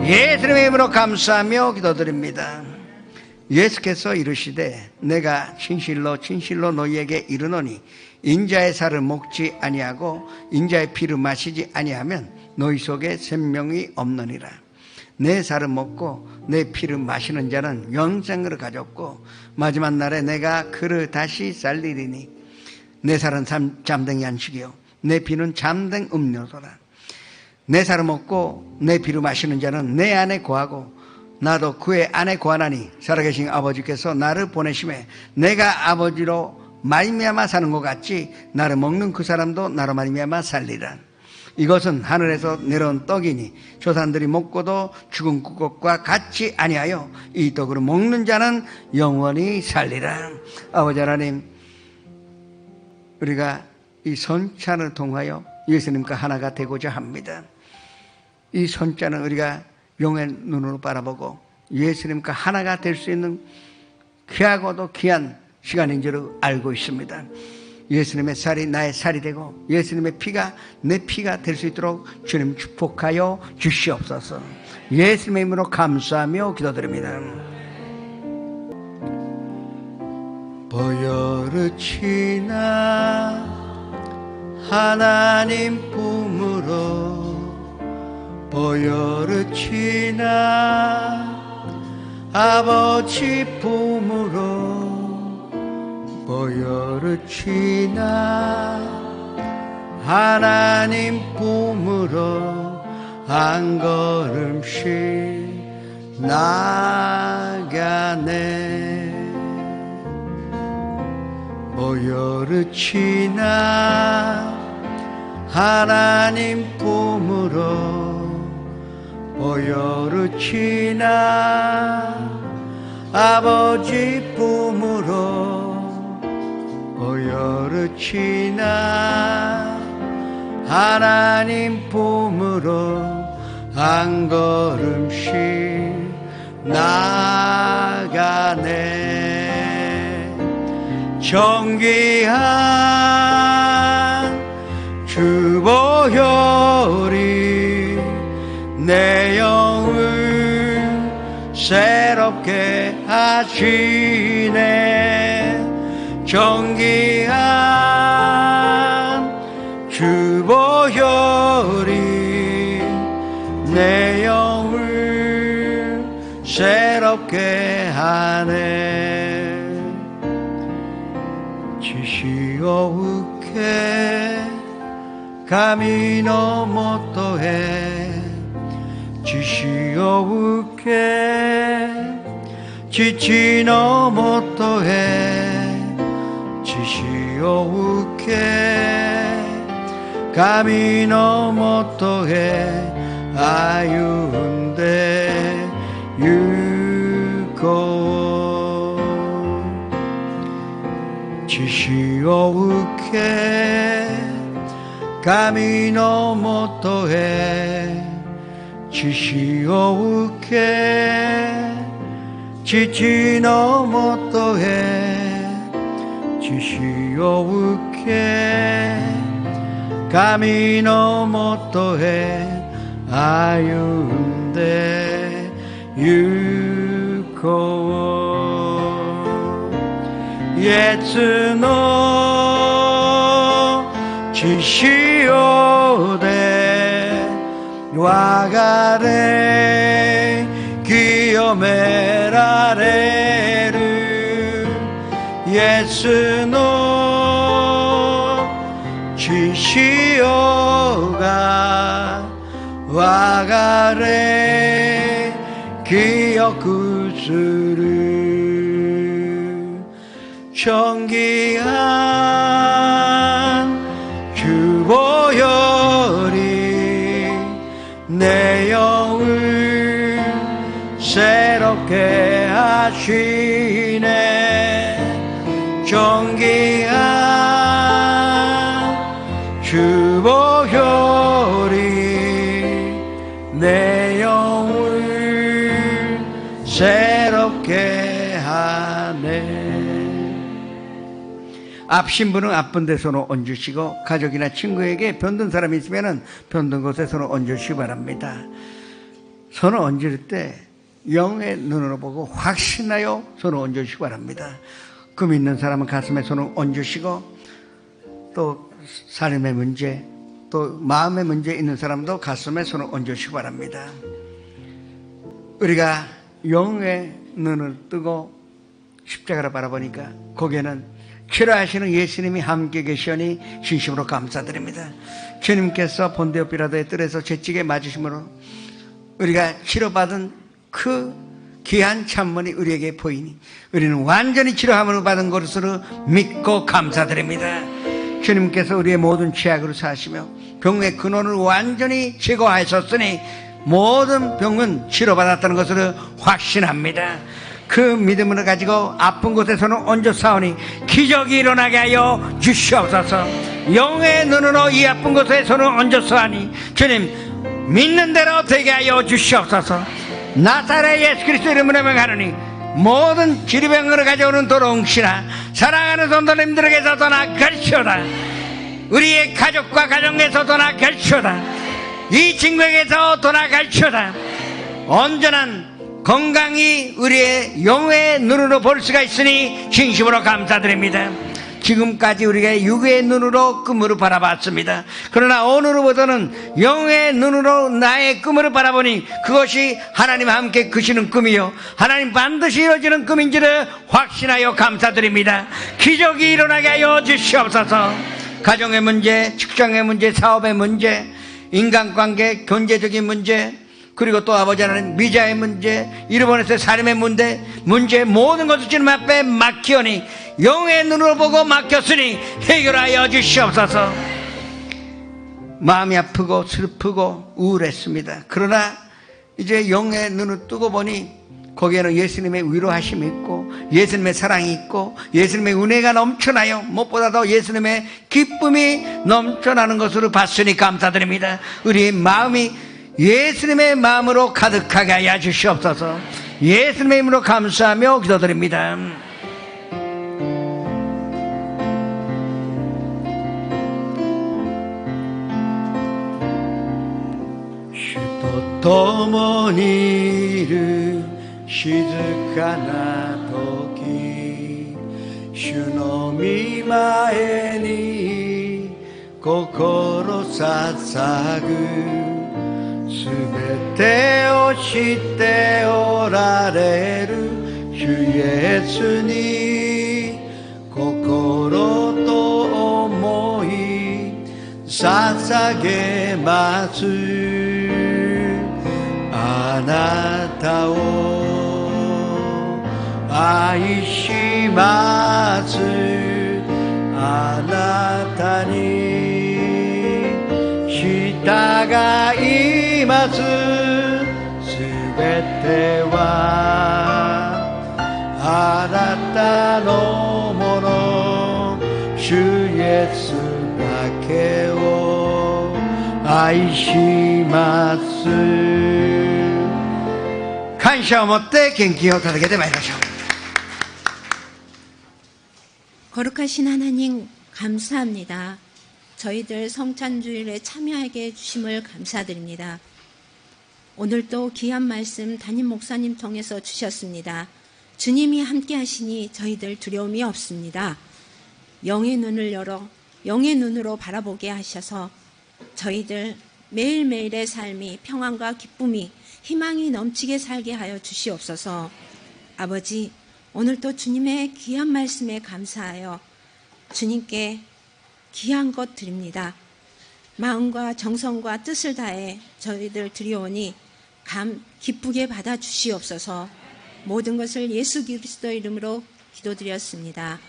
예수님의 이름으로 감사하며 기도드립니다. 예수께서 이르시되 내가 진실로 진실로 너희에게 이르노니 인자의 살을 먹지 아니하고 인자의 피를 마시지 아니하면 너희 속에 생명이 없느니라. 내 살을 먹고 내 피를 마시는 자는 영생을 가졌고 마지막 날에 내가 그를 다시 살리리니 내 살은 잠든 양식이요 내 피는 잠든 음료소라. 내 살을 먹고 내 피를 마시는 자는 내 안에 거하고 나도 그의 안에 거하나니 살아계신 아버지께서 나를 보내심에 내가 아버지로 말미암아 사는 것 같이 나를 먹는 그 사람도 나로 말미암아 살리라. 이것은 하늘에서 내려온 떡이니 조상들이 먹고도 죽은 것과 같이 아니하여 이 떡으로 먹는 자는 영원히 살리라. 아버지 하나님, 우리가 이 선찬을 통하여 예수님과 하나가 되고자 합니다. 이 선찬은 우리가 영의 눈으로 바라보고 예수님과 하나가 될 수 있는 귀하고도 귀한 시간인 줄 알고 있습니다. 예수님의 살이 나의 살이 되고 예수님의 피가 내 피가 될 수 있도록 주님 축복하여 주시옵소서. 예수님의 이름으로 감사하며 기도드립니다. 보혈을 지나 하나님 품으로 보혈을 지나 아버지 품으로 보혈을 지나 하나님 품으로 한 걸음씩 나가네. 보혈을 지나 하나님 품으로 보혈을 지나 아버지 품으로 보혈을 지나 하나님 품으로 한 걸음씩 나가네. 정귀한 주 보혈이 내 영을 새롭게 하시네. 정귀한 주 보혈이 내 영을 새롭게 하네. 지시오우케 감히 너 못도해 지시오우케 지치 너 못도해 지시오우케 감히 너 못도해 아윤데 유고 지시오우케 감히 너 못도해 지시오우케 지치 너 못도해 지시오우케 감히 너 못도해 아윤데 유고 예츠노 지시오데 와가레 기 시오메라레르 예스노 지시오가 와가레 기억구스르 정기한 주보혈이 내 영을 새롭게 하시네 정기한 주보혈이 내 영을 새롭게 하네. 앞신부는 아픈 데 손을 얹으시고 가족이나 친구에게 병든 사람이 있으면 병든 곳에 손을 얹으시기 바랍니다. 손을 얹을 때 영의 눈으로 보고 확신하여 손을 얹으시기 바랍니다. 금 있는 사람은 가슴에 손을 얹으시고 또 삶의 문제 또 마음의 문제 있는 사람도 가슴에 손을 얹으시기 바랍니다. 우리가 영의 눈을 뜨고 십자가를 바라보니까 거기에는 치료하시는 예수님이 함께 계시오니 진심으로 감사드립니다. 주님께서 본디오 빌라도의 뜰에서 채찍에 맞으심으로 우리가 치료받은 그 귀한 찬문이 우리에게 보이니 우리는 완전히 치료함을 받은 것으로 믿고 감사드립니다. 주님께서 우리의 모든 죄악으로 사시며 병의 근원을 완전히 제거하셨으니 모든 병은 치료받았다는 것으로 확신합니다. 그 믿음을 가지고 아픈 곳에서는 얹어싸우니 기적이 일어나게 하여 주시옵소서. 영의 눈으로 이 아픈 곳에서는 얹어싸우니 주님 믿는 대로 되게 하여 주시옵소서. 나사렛 예수 그리스도 이름으로 명하노니 모든 질병을 가져오는 도롱시나 사랑하는 성도님들에게서 떠나갈지어다. 우리의 가족과 가정에서 떠나갈지어다. 이 친구에게서 떠나갈지어다. 온전한 건강이 우리의 영의 눈으로 볼 수가 있으니 진심으로 감사드립니다. 지금까지 우리가 육의 눈으로 꿈을 바라봤습니다. 그러나 오늘부터는 영의 눈으로 나의 꿈을 바라보니 그것이 하나님과 함께 크시는 꿈이요 하나님 반드시 이루어지는 꿈인지를 확신하여 감사드립니다. 기적이 일어나게 하여 주시옵소서. 가정의 문제, 직장의 문제, 사업의 문제, 인간관계, 경제적인 문제, 그리고 또 아버지 하나님 미자의 문제, 일본에서의 삶의 문제 모든 것을 주님 앞에 맡기오니 영의 눈으로 보고 맡겼으니 해결하여 주시옵소서. 마음이 아프고 슬프고 우울했습니다. 그러나 이제 영의 눈을 뜨고 보니 거기에는 예수님의 위로하심이 있고 예수님의 사랑이 있고 예수님의 은혜가 넘쳐나요. 무엇보다도 예수님의 기쁨이 넘쳐나는 것으로 봤으니 감사드립니다. 우리의 마음이 예수님의 마음으로 가득하게 하여 주시옵소서. 예수님의 이름으로 감사하며 기도드립니다. 주도共にいる静かな時主の御前に心捧ぐすべてを知っておられる主イエスに心と思い捧げますあなたを愛しますあなたに従いますすべてはあなたのもの主イエスだけを愛します感謝を持って献金を捧げてまいりましょう。
거룩하신 하나님 감사합니다. 저희들 성찬주일에 참여하게 해주심을 감사드립니다. 오늘도 귀한 말씀 담임 목사님 통해서 주셨습니다. 주님이 함께 하시니 저희들 두려움이 없습니다. 영의 눈을 열어 영의 눈으로 바라보게 하셔서 저희들 매일매일의 삶이 평안과 기쁨이 희망이 넘치게 살게 하여 주시옵소서. 아버지, 오늘도 주님의 귀한 말씀에 감사하여 주님께 귀한 것 드립니다. 마음과 정성과 뜻을 다해 저희들 드리오니 기쁘게 받아 주시옵소서. 모든 것을 예수 그리스도 이름으로 기도드렸습니다.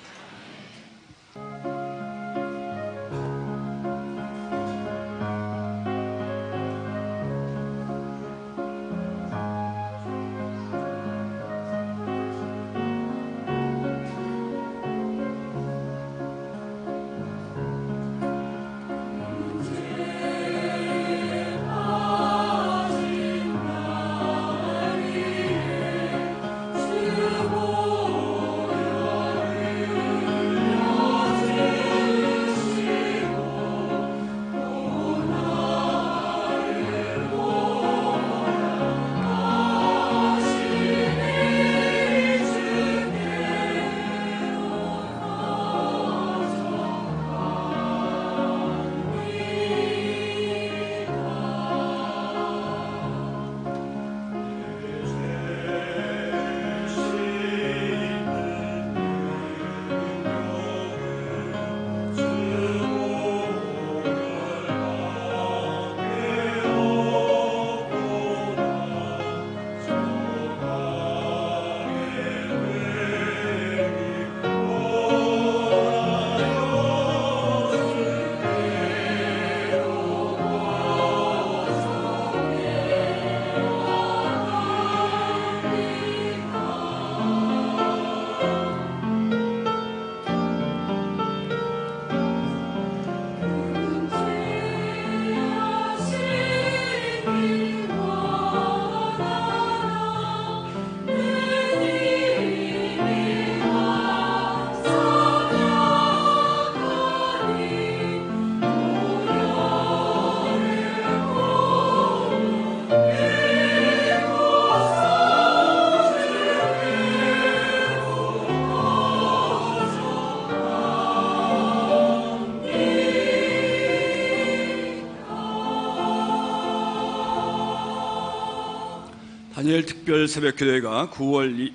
다니엘 특별 새벽기도회가 9월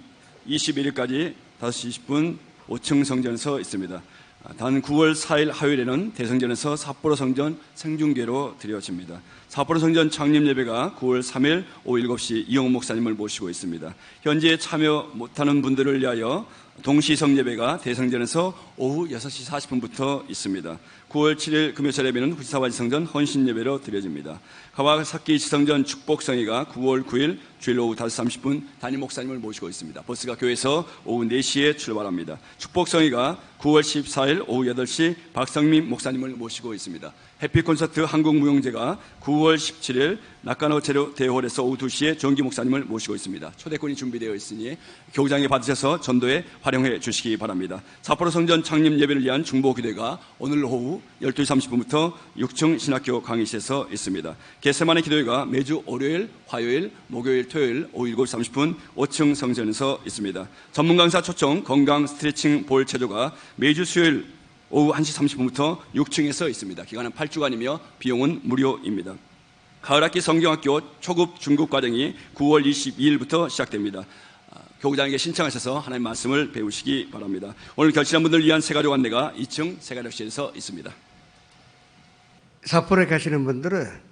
21일까지 5시 20분 5층 성전에서 있습니다. 단 9월 4일 화요일에는 대성전에서 삿포로 성전 생중계로 드려집니다. 삿포로 성전 창립 예배가 9월 3일 오후 7시 이영호 목사님을 모시고 있습니다. 현재 참여 못하는 분들을 위하여 동시성 예배가 대성전에서 오후 6시 40분부터 있습니다. 9월 7일 금요일 예배는 후지사바지 성전 헌신 예배로 드려집니다. 가와사키 지성전 축복성회가 9월 9일 주일 오후 5시 30분 담임 목사님을 모시고 있습니다. 버스가 교회에서 오후 4시에 출발합니다. 축복성회가 9월 14일 오후 8시 박성민 목사님을 모시고 있습니다. 해피콘서트 한국무용제가 9월 17일 낙가노 재료 대홀에서 오후 2시에 정기 목사님을 모시고 있습니다. 초대권이 준비되어 있으니 교장에 받으셔서 전도에 활용해 주시기 바랍니다. 삿포로 성전 창립 예배를 위한 중보기도회가 오늘 오후 12시 30분부터 6층 신학교 강의실에서 있습니다. 겟세마네 기도회가 매주 월요일, 화요일, 목요일, 토요일 오후 7시 30분 5층 성전에서 있습니다. 전문 강사 초청 건강 스트레칭 볼 체조가 매주 수요일 오후 1시 30분부터 6층에서 있습니다. 기간은 8주간이며 비용은 무료입니다. 가을학기 성경학교 초급 중급 과정이 9월 22일부터 시작됩니다. 교구장에게 신청하셔서 하나님의 말씀을 배우시기 바랍니다. 오늘 결실한 분들을 위한 세가족 안내가 2층 세가족실에서 있습니다.
삿포로에 가시는 분들은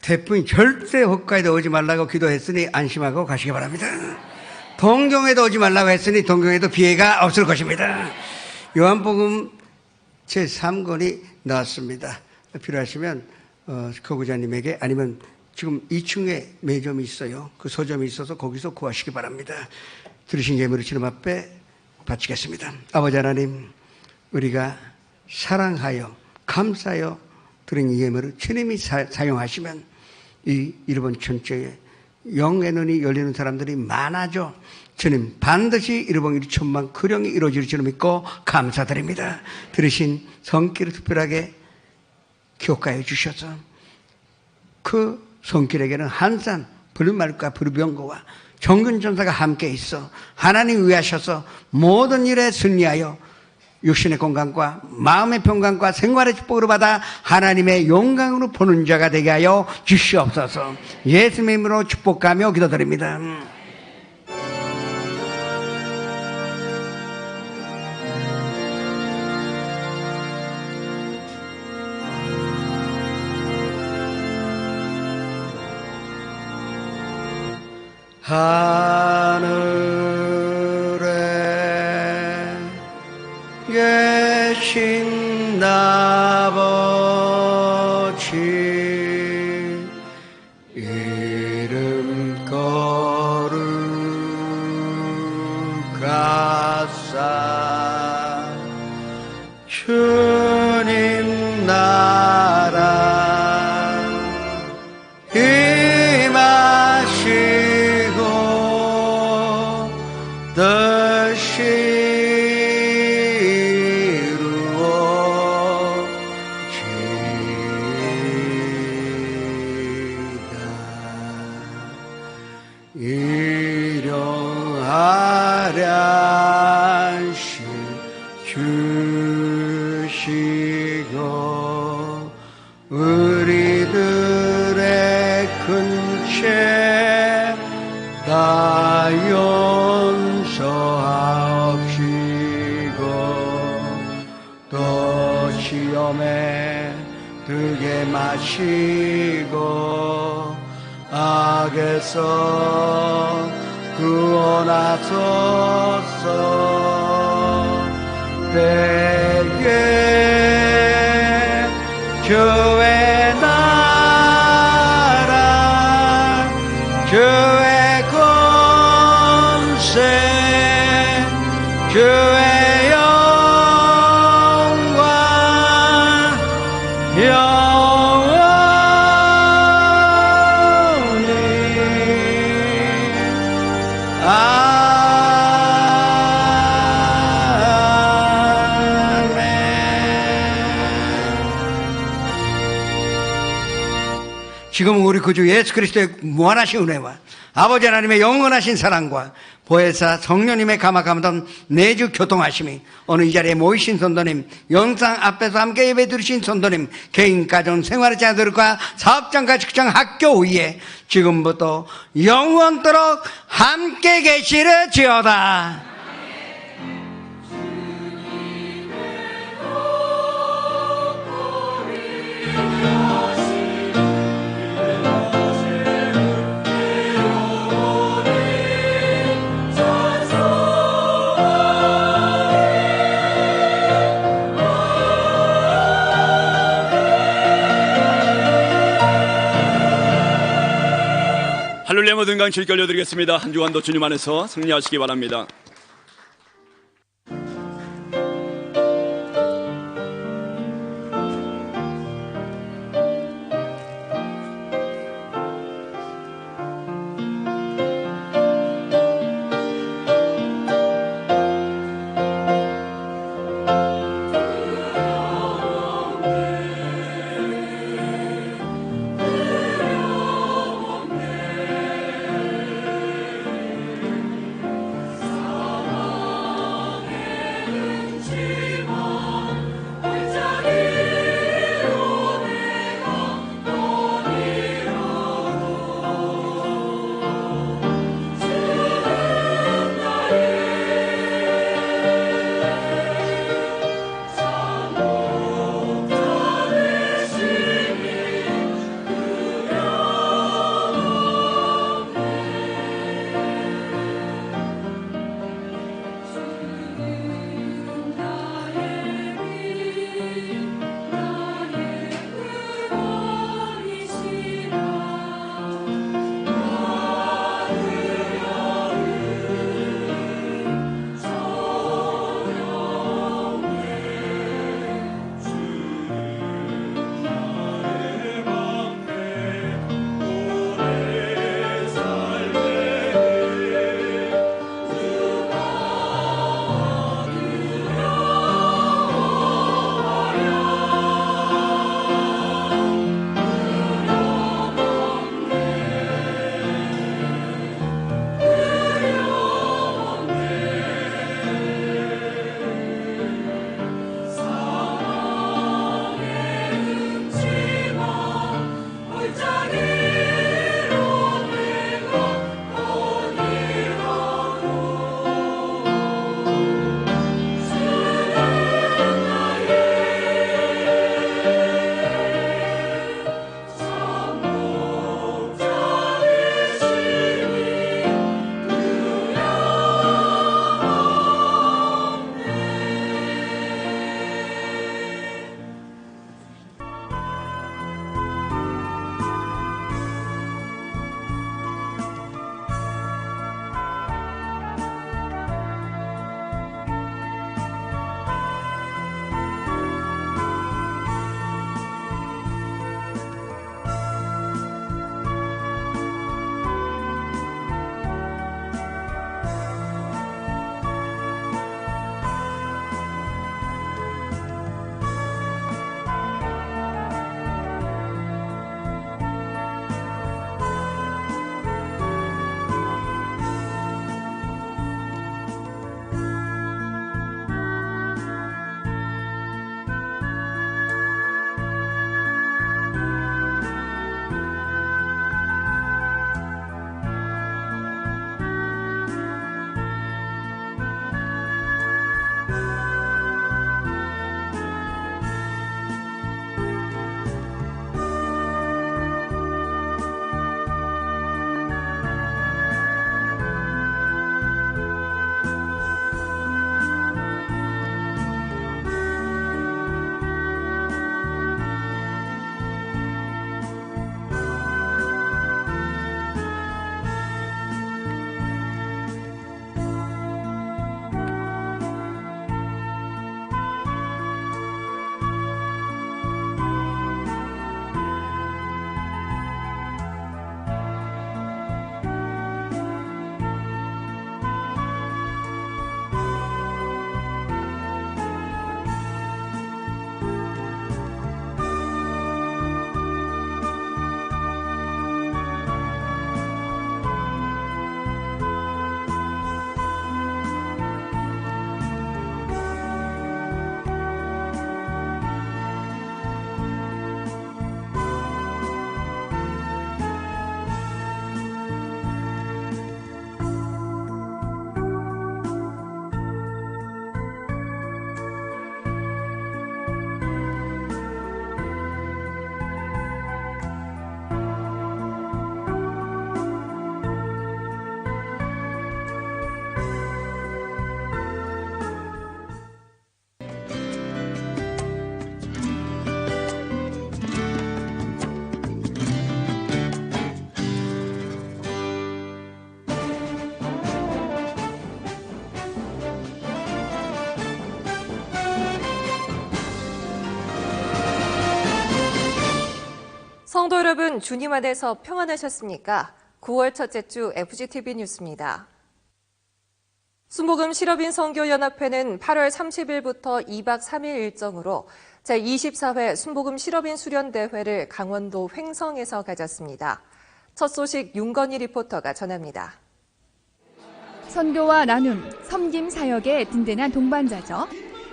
태풍이 절대 홋카이도 오지 말라고 기도했으니 안심하고 가시기 바랍니다. 동경에도 오지 말라고 했으니 동경에도 피해가 없을 것입니다. 요한복음 제3권이 나왔습니다. 필요하시면 거구자님에게 아니면 지금 2층에 매점이 있어요. 그 서점이 있어서 거기서 구하시기 바랍니다. 들으신 예물을 주님 앞에 바치겠습니다. 아버지 하나님, 우리가 사랑하여 감사하여 드린 이 예물을 주님이 사용하시면 이 일본 전체에 영의 눈이 열리는 사람들이 많아져 주님 반드시 일본 1천만 크령이 이루어질 줄 믿고 감사드립니다. 들으신 성길을 특별하게 기억하여 주셔서 그 손길에게는 한산, 불말과 불병거와 정근전사가 함께 있어 하나님 위하셔서 모든 일에 승리하여 육신의 건강과 마음의 평강과 생활의 축복으로 받아 하나님의 영광으로 보는 자가 되게 하여 주시옵소서. 예수님의 이름으로 축복하며 기도드립니다. 하늘에 계신 아버지 이름 거룩하사 주님 나라 임하시고 뜻이 일용하량씩 주시고 우리들의 큰 죄 다 용서하옵시고 또 시험에 들게 마시고 악에서 구원하소서. 대개 주의 나라 주의 권세 주의 영광 지금 우리 구주 예수 그리스도의 무한하신 은혜와 아버지 하나님의 영원하신 사랑과 보혜사 성령님의 감화감동 내주 교통하심이 오늘 이 자리에 모이신 성도님, 영상 앞에서 함께 예배 드리신 성도님, 개인 가정 생활의 자들과 사업장과 직장 학교 위에 지금부터 영원토록 함께 계시려지어다.
할렐루야 모든 강실 걸려드리겠습니다. 한 주간도 주님 안에서 승리하시기 바랍니다.
성도 여러분, 주님 안에서 평안하셨습니까? 9월 첫째 주 FGTV 뉴스입니다. 순복음 실업인 선교연합회는 8월 30일부터 2박 3일 일정으로 제24회 순복음 실업인 수련대회를 강원도 횡성에서 가졌습니다. 첫 소식 윤건희 리포터가 전합니다.
선교와 나눔, 섬김 사역의 든든한 동반자죠.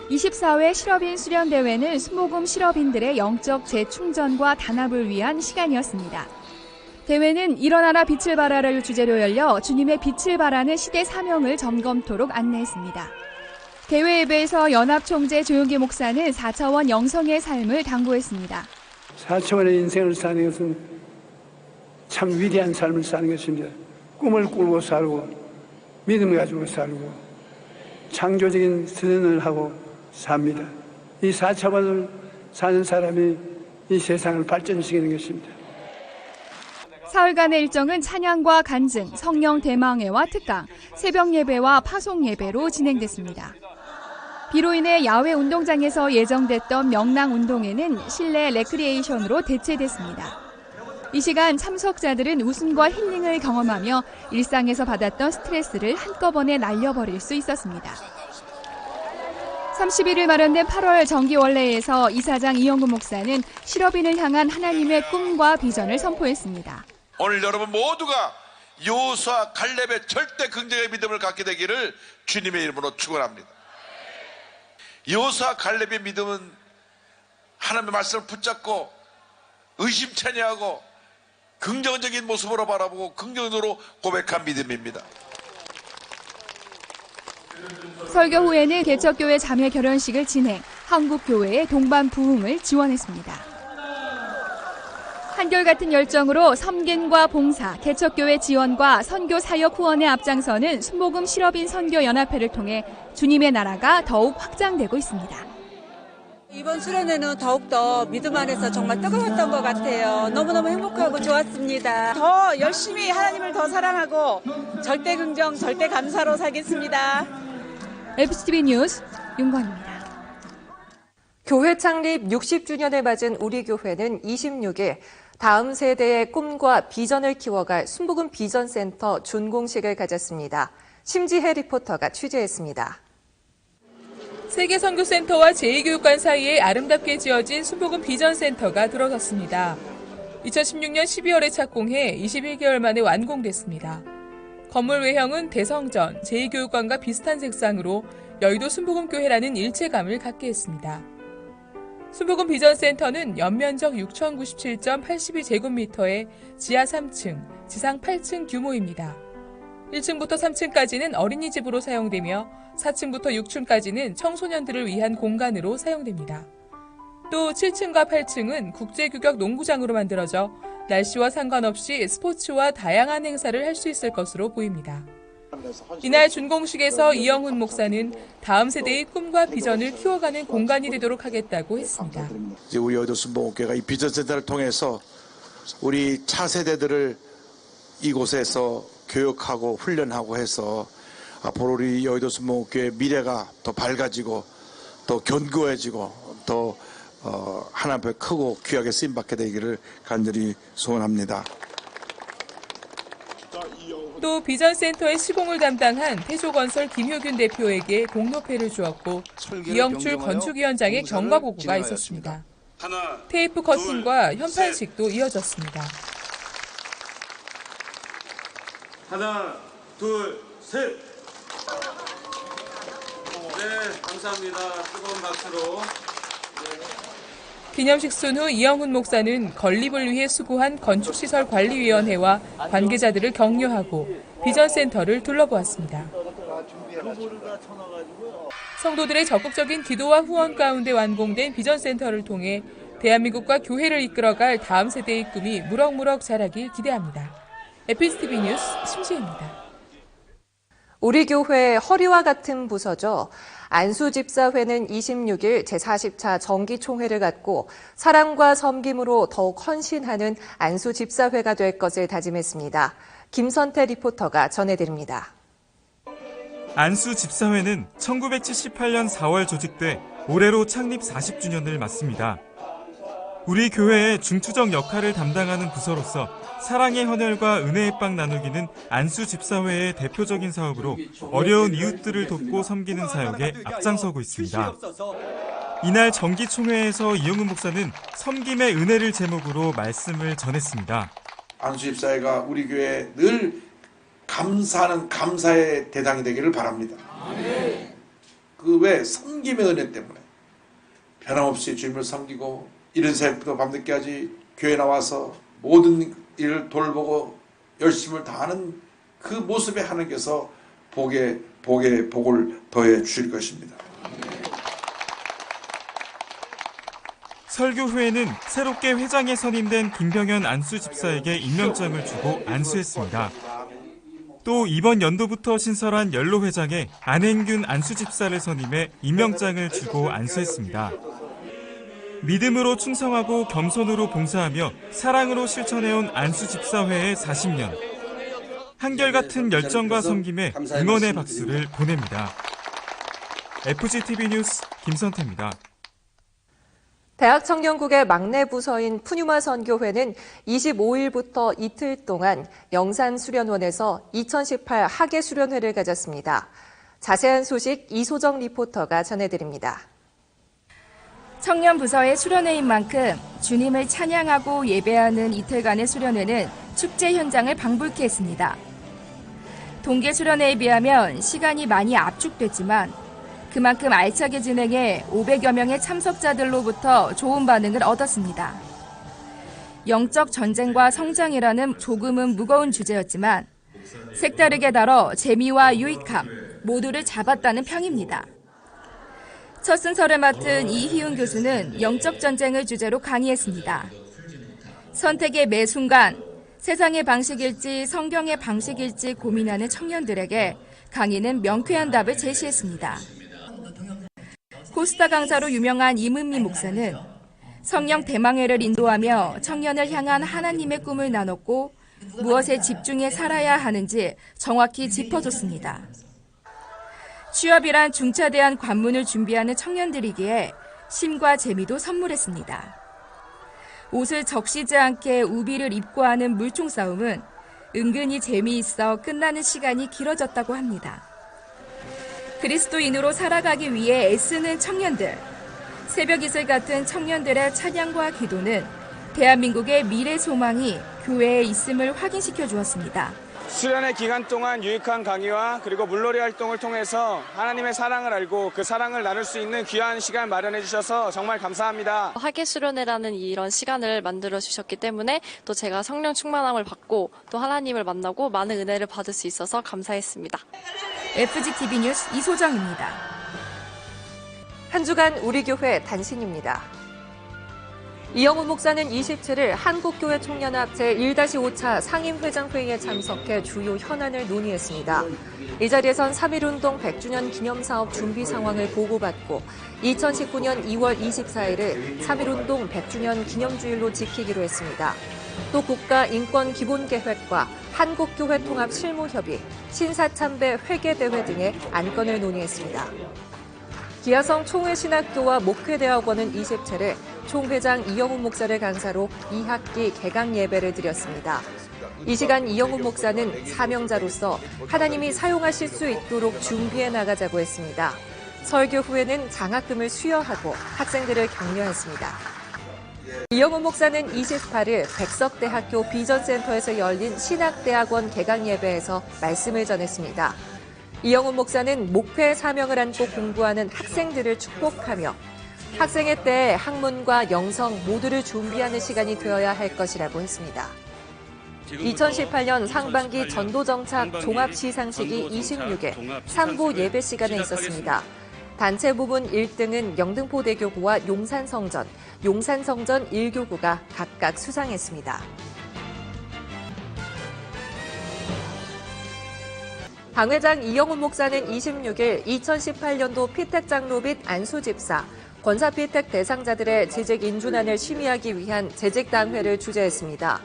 24회 실업인 수련대회는 순복음 실업인들의 영적 재충전과 단합을 위한 시간이었습니다. 대회는 일어나라 빛을 발하를 주제로 열려 주님의 빛을 발하는 시대 사명을 점검토록 안내했습니다. 대회 예배에서 연합총재 조용기 목사는 4차원 영성의 삶을 당부했습니다.
4차원의 인생을 사는 것은 참 위대한 삶을 사는 것입니다. 꿈을 꾸고 살고 믿음을 가지고 살고 창조적인 선언을 하고 삽니다. 이 4차원을 사는 사람이 이 세상을 발전시키는 것입니다.
사흘간의 일정은 찬양과 간증, 성령 대망회와 특강, 새벽 예배와 파송 예배로 진행됐습니다. 비로 인해 야외 운동장에서 예정됐던 명랑 운동회는 실내 레크리에이션으로 대체됐습니다. 이 시간 참석자들은 웃음과 힐링을 경험하며 일상에서 받았던 스트레스를 한꺼번에 날려버릴 수 있었습니다. 31일 마련된 8월 정기원례에서 이사장 이영구 목사는 실업인을 향한 하나님의 꿈과 비전을 선포했습니다.
오늘 여러분 모두가 여호수아 갈렙의 절대 긍정의 믿음을 갖게 되기를 주님의 이름으로 축원합니다. 여호수아 갈렙의 믿음은 하나님의 말씀을 붙잡고 의심찬이 하고 긍정적인 모습으로 바라보고 긍정적으로 고백한 믿음입니다.
설교 후에는 개척교회 자매 결혼식을 진행, 한국교회의 동반 부흥을 지원했습니다. 한결같은 열정으로 섬김과 봉사, 개척교회 지원과 선교 사역 후원에 앞장서는 순복음 실업인 선교연합회를 통해 주님의 나라가 더욱 확장되고 있습니다.
이번 수련회는 더욱더 믿음 안에서 정말 뜨거웠던 것 같아요. 너무너무 행복하고 좋았습니다. 더 열심히 하나님을 더 사랑하고 절대 긍정, 절대 감사로 살겠습니다.
FGTV 뉴스 윤건입니다.
교회 창립 60주년을 맞은 우리 교회는 26일 다음 세대의 꿈과 비전을 키워갈 순복음 비전센터 준공식을 가졌습니다. 심지혜 리포터가 취재했습니다.
세계선교센터와 제2교육관 사이에 아름답게 지어진 순복음 비전센터가 들어섰습니다. 2016년 12월에 착공해 21개월 만에 완공됐습니다. 건물 외형은 대성전, 제2교육관과 비슷한 색상으로 여의도 순복음교회라는 일체감을 갖게 했습니다. 순복음 비전센터는 연면적 6,097.82제곱미터의 지하 3층, 지상 8층 규모입니다. 1층부터 3층까지는 어린이집으로 사용되며 4층부터 6층까지는 청소년들을 위한 공간으로 사용됩니다. 또 7층과 8층은 국제규격 농구장으로 만들어져 날씨와 상관없이 스포츠와 다양한 행사를 할 수 있을 것으로 보입니다. 이날 준공식에서 이영훈 목사는 다음 세대의 꿈과 비전을 키워가는 공간이 되도록 하겠다고 했습니다.
이제 우리 여의도 순복음교회가 이 비전센터를 통해서 우리 차세대들을 이곳에서 교육하고 훈련하고 해서 앞으로 우리 여의도 순복음교회 미래가 더 밝아지고 더 견고해지고 더 하나님 앞에 크고 귀하게 쓰임받게 되기를 간절히 소원합니다.
또 비전센터의 시공을 담당한 태조건설 김효균 대표에게 공로패를 주었고 이영출 건축위원장의 경과보고가 있었습니다. 테이프 커팅과 현판식도 이어졌습니다.
하나, 둘, 셋. 네, 감사합니다. 뜨거운 박수로.
기념식 순 후 이영훈 목사는 건립을 위해 수고한 건축시설관리위원회와 관계자들을 격려하고 비전센터를 둘러보았습니다. 성도들의 적극적인 기도와 후원 가운데 완공된 비전센터를 통해 대한민국과 교회를 이끌어갈 다음 세대의 꿈이 무럭무럭 자라길 기대합니다. FGTV 뉴스 심지혜입니다.
우리 교회 허리와 같은 부서죠. 안수집사회는 26일 제40차 정기총회를 갖고 사랑과 섬김으로 더욱 헌신하는 안수집사회가 될 것을 다짐했습니다. 김선태 리포터가 전해드립니다.
우리 교회의 중추적 역할을 담당하는 부서로서 사랑의 헌혈과 은혜의 빵 나누기는 안수 집사회의 대표적인 사업으로 어려운 이웃들을 돕고 섬기는 사역에 앞장서고 있습니다. 이날 정기총회에서 이영훈 목사는 섬김의 은혜를 제목으로 말씀을 전했습니다.
안수 집사회가 우리 교회에 늘 감사하는 감사의 대상이 되기를 바랍니다. 그 외 섬김의 은혜 때문에 변함없이 주님을 섬기고 이른 새벽부터 밤늦게 하지 교회 나와서 모든 일을 돌보고 열심을 다하는 그 모습에 하나님께서 복을 더해 주실 것입니다.
설교 후에는 새롭게 회장에 선임된 김병현 안수 집사에게 임명장을 주고 안수했습니다. 또 이번 연도부터 신설한 연로 회장에 안행균 안수 집사를 선임해 임명장을 주고 안수했습니다. 믿음으로 충성하고 겸손으로 봉사하며 사랑으로 실천해온 안수 집사회의 40년. 한결같은 열정과 섬김에 응원의 박수를 보냅니다. FGTV 뉴스 김선태입니다.
대학청년국의 막내 부서인 푸뉴마 선교회는 25일부터 이틀 동안 영산수련원에서 2018 학예수련회를 가졌습니다. 자세한 소식 이소정 리포터가 전해드립니다.
청년 부서의 수련회인 만큼 주님을 찬양하고 예배하는 이틀간의 수련회는 축제 현장을 방불케 했습니다. 동계 수련회에 비하면 시간이 많이 압축됐지만 그만큼 알차게 진행해 500여 명의 참석자들로부터 좋은 반응을 얻었습니다. 영적 전쟁과 성장이라는 조금은 무거운 주제였지만 색다르게 다뤄 재미와 유익함 모두를 잡았다는 평입니다. 첫 순서를 맡은 이희훈 교수는 영적 전쟁을 주제로 강의했습니다. 선택의 매 순간 세상의 방식일지 성경의 방식일지 고민하는 청년들에게 강의는 명쾌한 답을 제시했습니다. 코스타 강사로 유명한 임은미 목사는 성령 대망회를 인도하며 청년을 향한 하나님의 꿈을 나눴고 무엇에 집중해 살아야 하는지 정확히 짚어줬습니다. 취업이란 중차대한 관문을 준비하는 청년들이기에 쉼과 재미도 선물했습니다. 옷을 적시지 않게 우비를 입고 하는 물총 싸움은 은근히 재미있어 끝나는 시간이 길어졌다고 합니다. 그리스도인으로 살아가기 위해 애쓰는 청년들, 새벽 이슬 같은 청년들의 찬양과 기도는 대한민국의 미래 소망이 교회에 있음을 확인시켜 주었습니다.
수련회 기간 동안 유익한 강의와 그리고 물놀이 활동을 통해서 하나님의 사랑을 알고 그 사랑을 나눌 수 있는 귀한 시간 마련해 주셔서 정말 감사합니다.
학예수련회라는 이런 시간을 만들어 주셨기 때문에 또 제가 성령 충만함을 받고 또 하나님을 만나고 많은 은혜를 받을 수 있어서 감사했습니다.
FGTV 뉴스 이소정입니다.
한 주간 우리 교회 단신입니다. 이영훈 목사는 27일 한국교회 총연합 제1-5차 상임회장회의에 참석해 주요 현안을 논의했습니다. 이 자리에선 3.1운동 100주년 기념사업 준비 상황을 보고받고 2019년 2월 24일을 3.1운동 100주년 기념주일로 지키기로 했습니다. 또 국가인권기본계획과 한국교회 통합실무협의, 신사참배 회계대회 등의 안건을 논의했습니다. 기아성 총회신학교와 목회대학원은 27일 총회장 이영훈 목사를 강사로 2학기 개강 예배를 드렸습니다. 이 시간 이영훈 목사는 사명자로서 하나님이 사용하실 수 있도록 준비해 나가자고 했습니다. 설교 후에는 장학금을 수여하고 학생들을 격려했습니다. 이영훈 목사는 28일 백석대학교 비전센터에서 열린 신학대학원 개강 예배에서 말씀을 전했습니다. 이영훈 목사는 목회의 사명을 안고 공부하는 학생들을 축복하며 학생의 때에 학문과 영성 모두를 준비하는 시간이 되어야 할 것이라고 했습니다. 2018년 상반기 전도정착 종합시상식이 26일 3부 예배 시간에 있었습니다. 단체 부문 1등은 영등포대교구와 용산성전 1교구가 각각 수상했습니다. 당회장 이영훈 목사는 26일 2018년도 피택장로 및 안수집사, 권사피택 대상자들의 재직 인준안을 심의하기 위한 재직당회를 주재했습니다.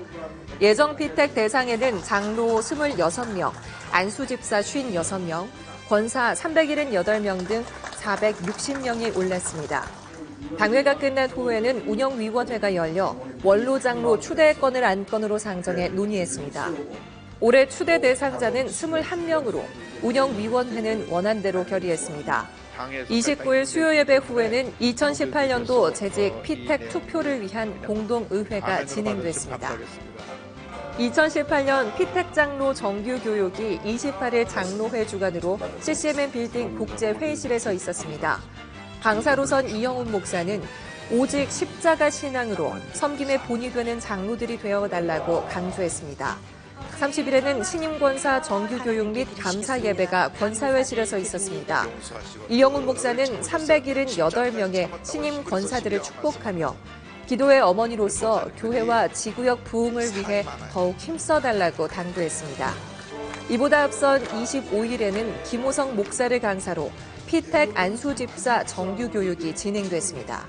예정피택 대상에는 장로 26명, 안수집사 56명, 권사 378명 등 460명이 올랐습니다. 당회가 끝난 후에는 운영위원회가 열려 원로 장로 추대권을 안건으로 상정해 논의했습니다. 올해 추대 대상자는 21명으로 운영위원회는 원안대로 결의했습니다. 29일 수요예배 후에는 2018년도 재직 피택 투표를 위한 공동의회가 진행됐습니다. 2018년 피택 장로 정규 교육이 28일 장로회 주관으로 CCMN 빌딩 국제회의실에서 있었습니다. 강사로선 이영훈 목사는 오직 십자가 신앙으로 섬김의 본이 되는 장로들이 되어달라고 강조했습니다. 30일에는 신임권사 정규교육 및 감사 예배가 권사회실에서 있었습니다. 이영훈 목사는 378명의 신임 권사들을 축복하며 기도의 어머니로서 교회와 지구역 부흥을 위해 더욱 힘써달라고 당부했습니다. 이보다 앞선 25일에는 김호성 목사를 강사로 피택 안수집사 정규교육이 진행됐습니다.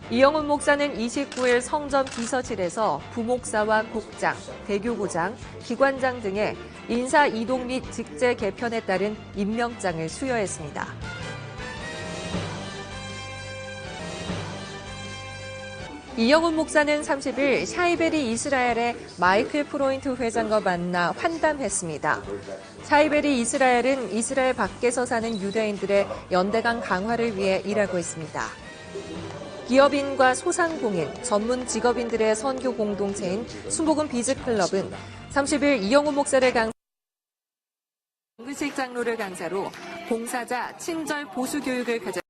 이영훈 목사는 29일 성전 비서실에서 부목사와 국장, 대교구장, 기관장 등의 인사 이동 및 직제 개편에 따른 임명장을 수여했습니다. 이영훈 목사는 30일 샤이베리 이스라엘의 마이클 프로인트 회장과 만나 환담했습니다. 샤이베리 이스라엘은 이스라엘 밖에서 사는 유대인들의 연대감 강화를 위해 일하고 있습니다. 기업인과 소상공인, 전문 직업인들의 선교 공동체인 순복음 비즈클럽은 30일 이영훈 목사를 정근식 장로를 강사로 봉사자 친절 보수 교육을 가졌습니다.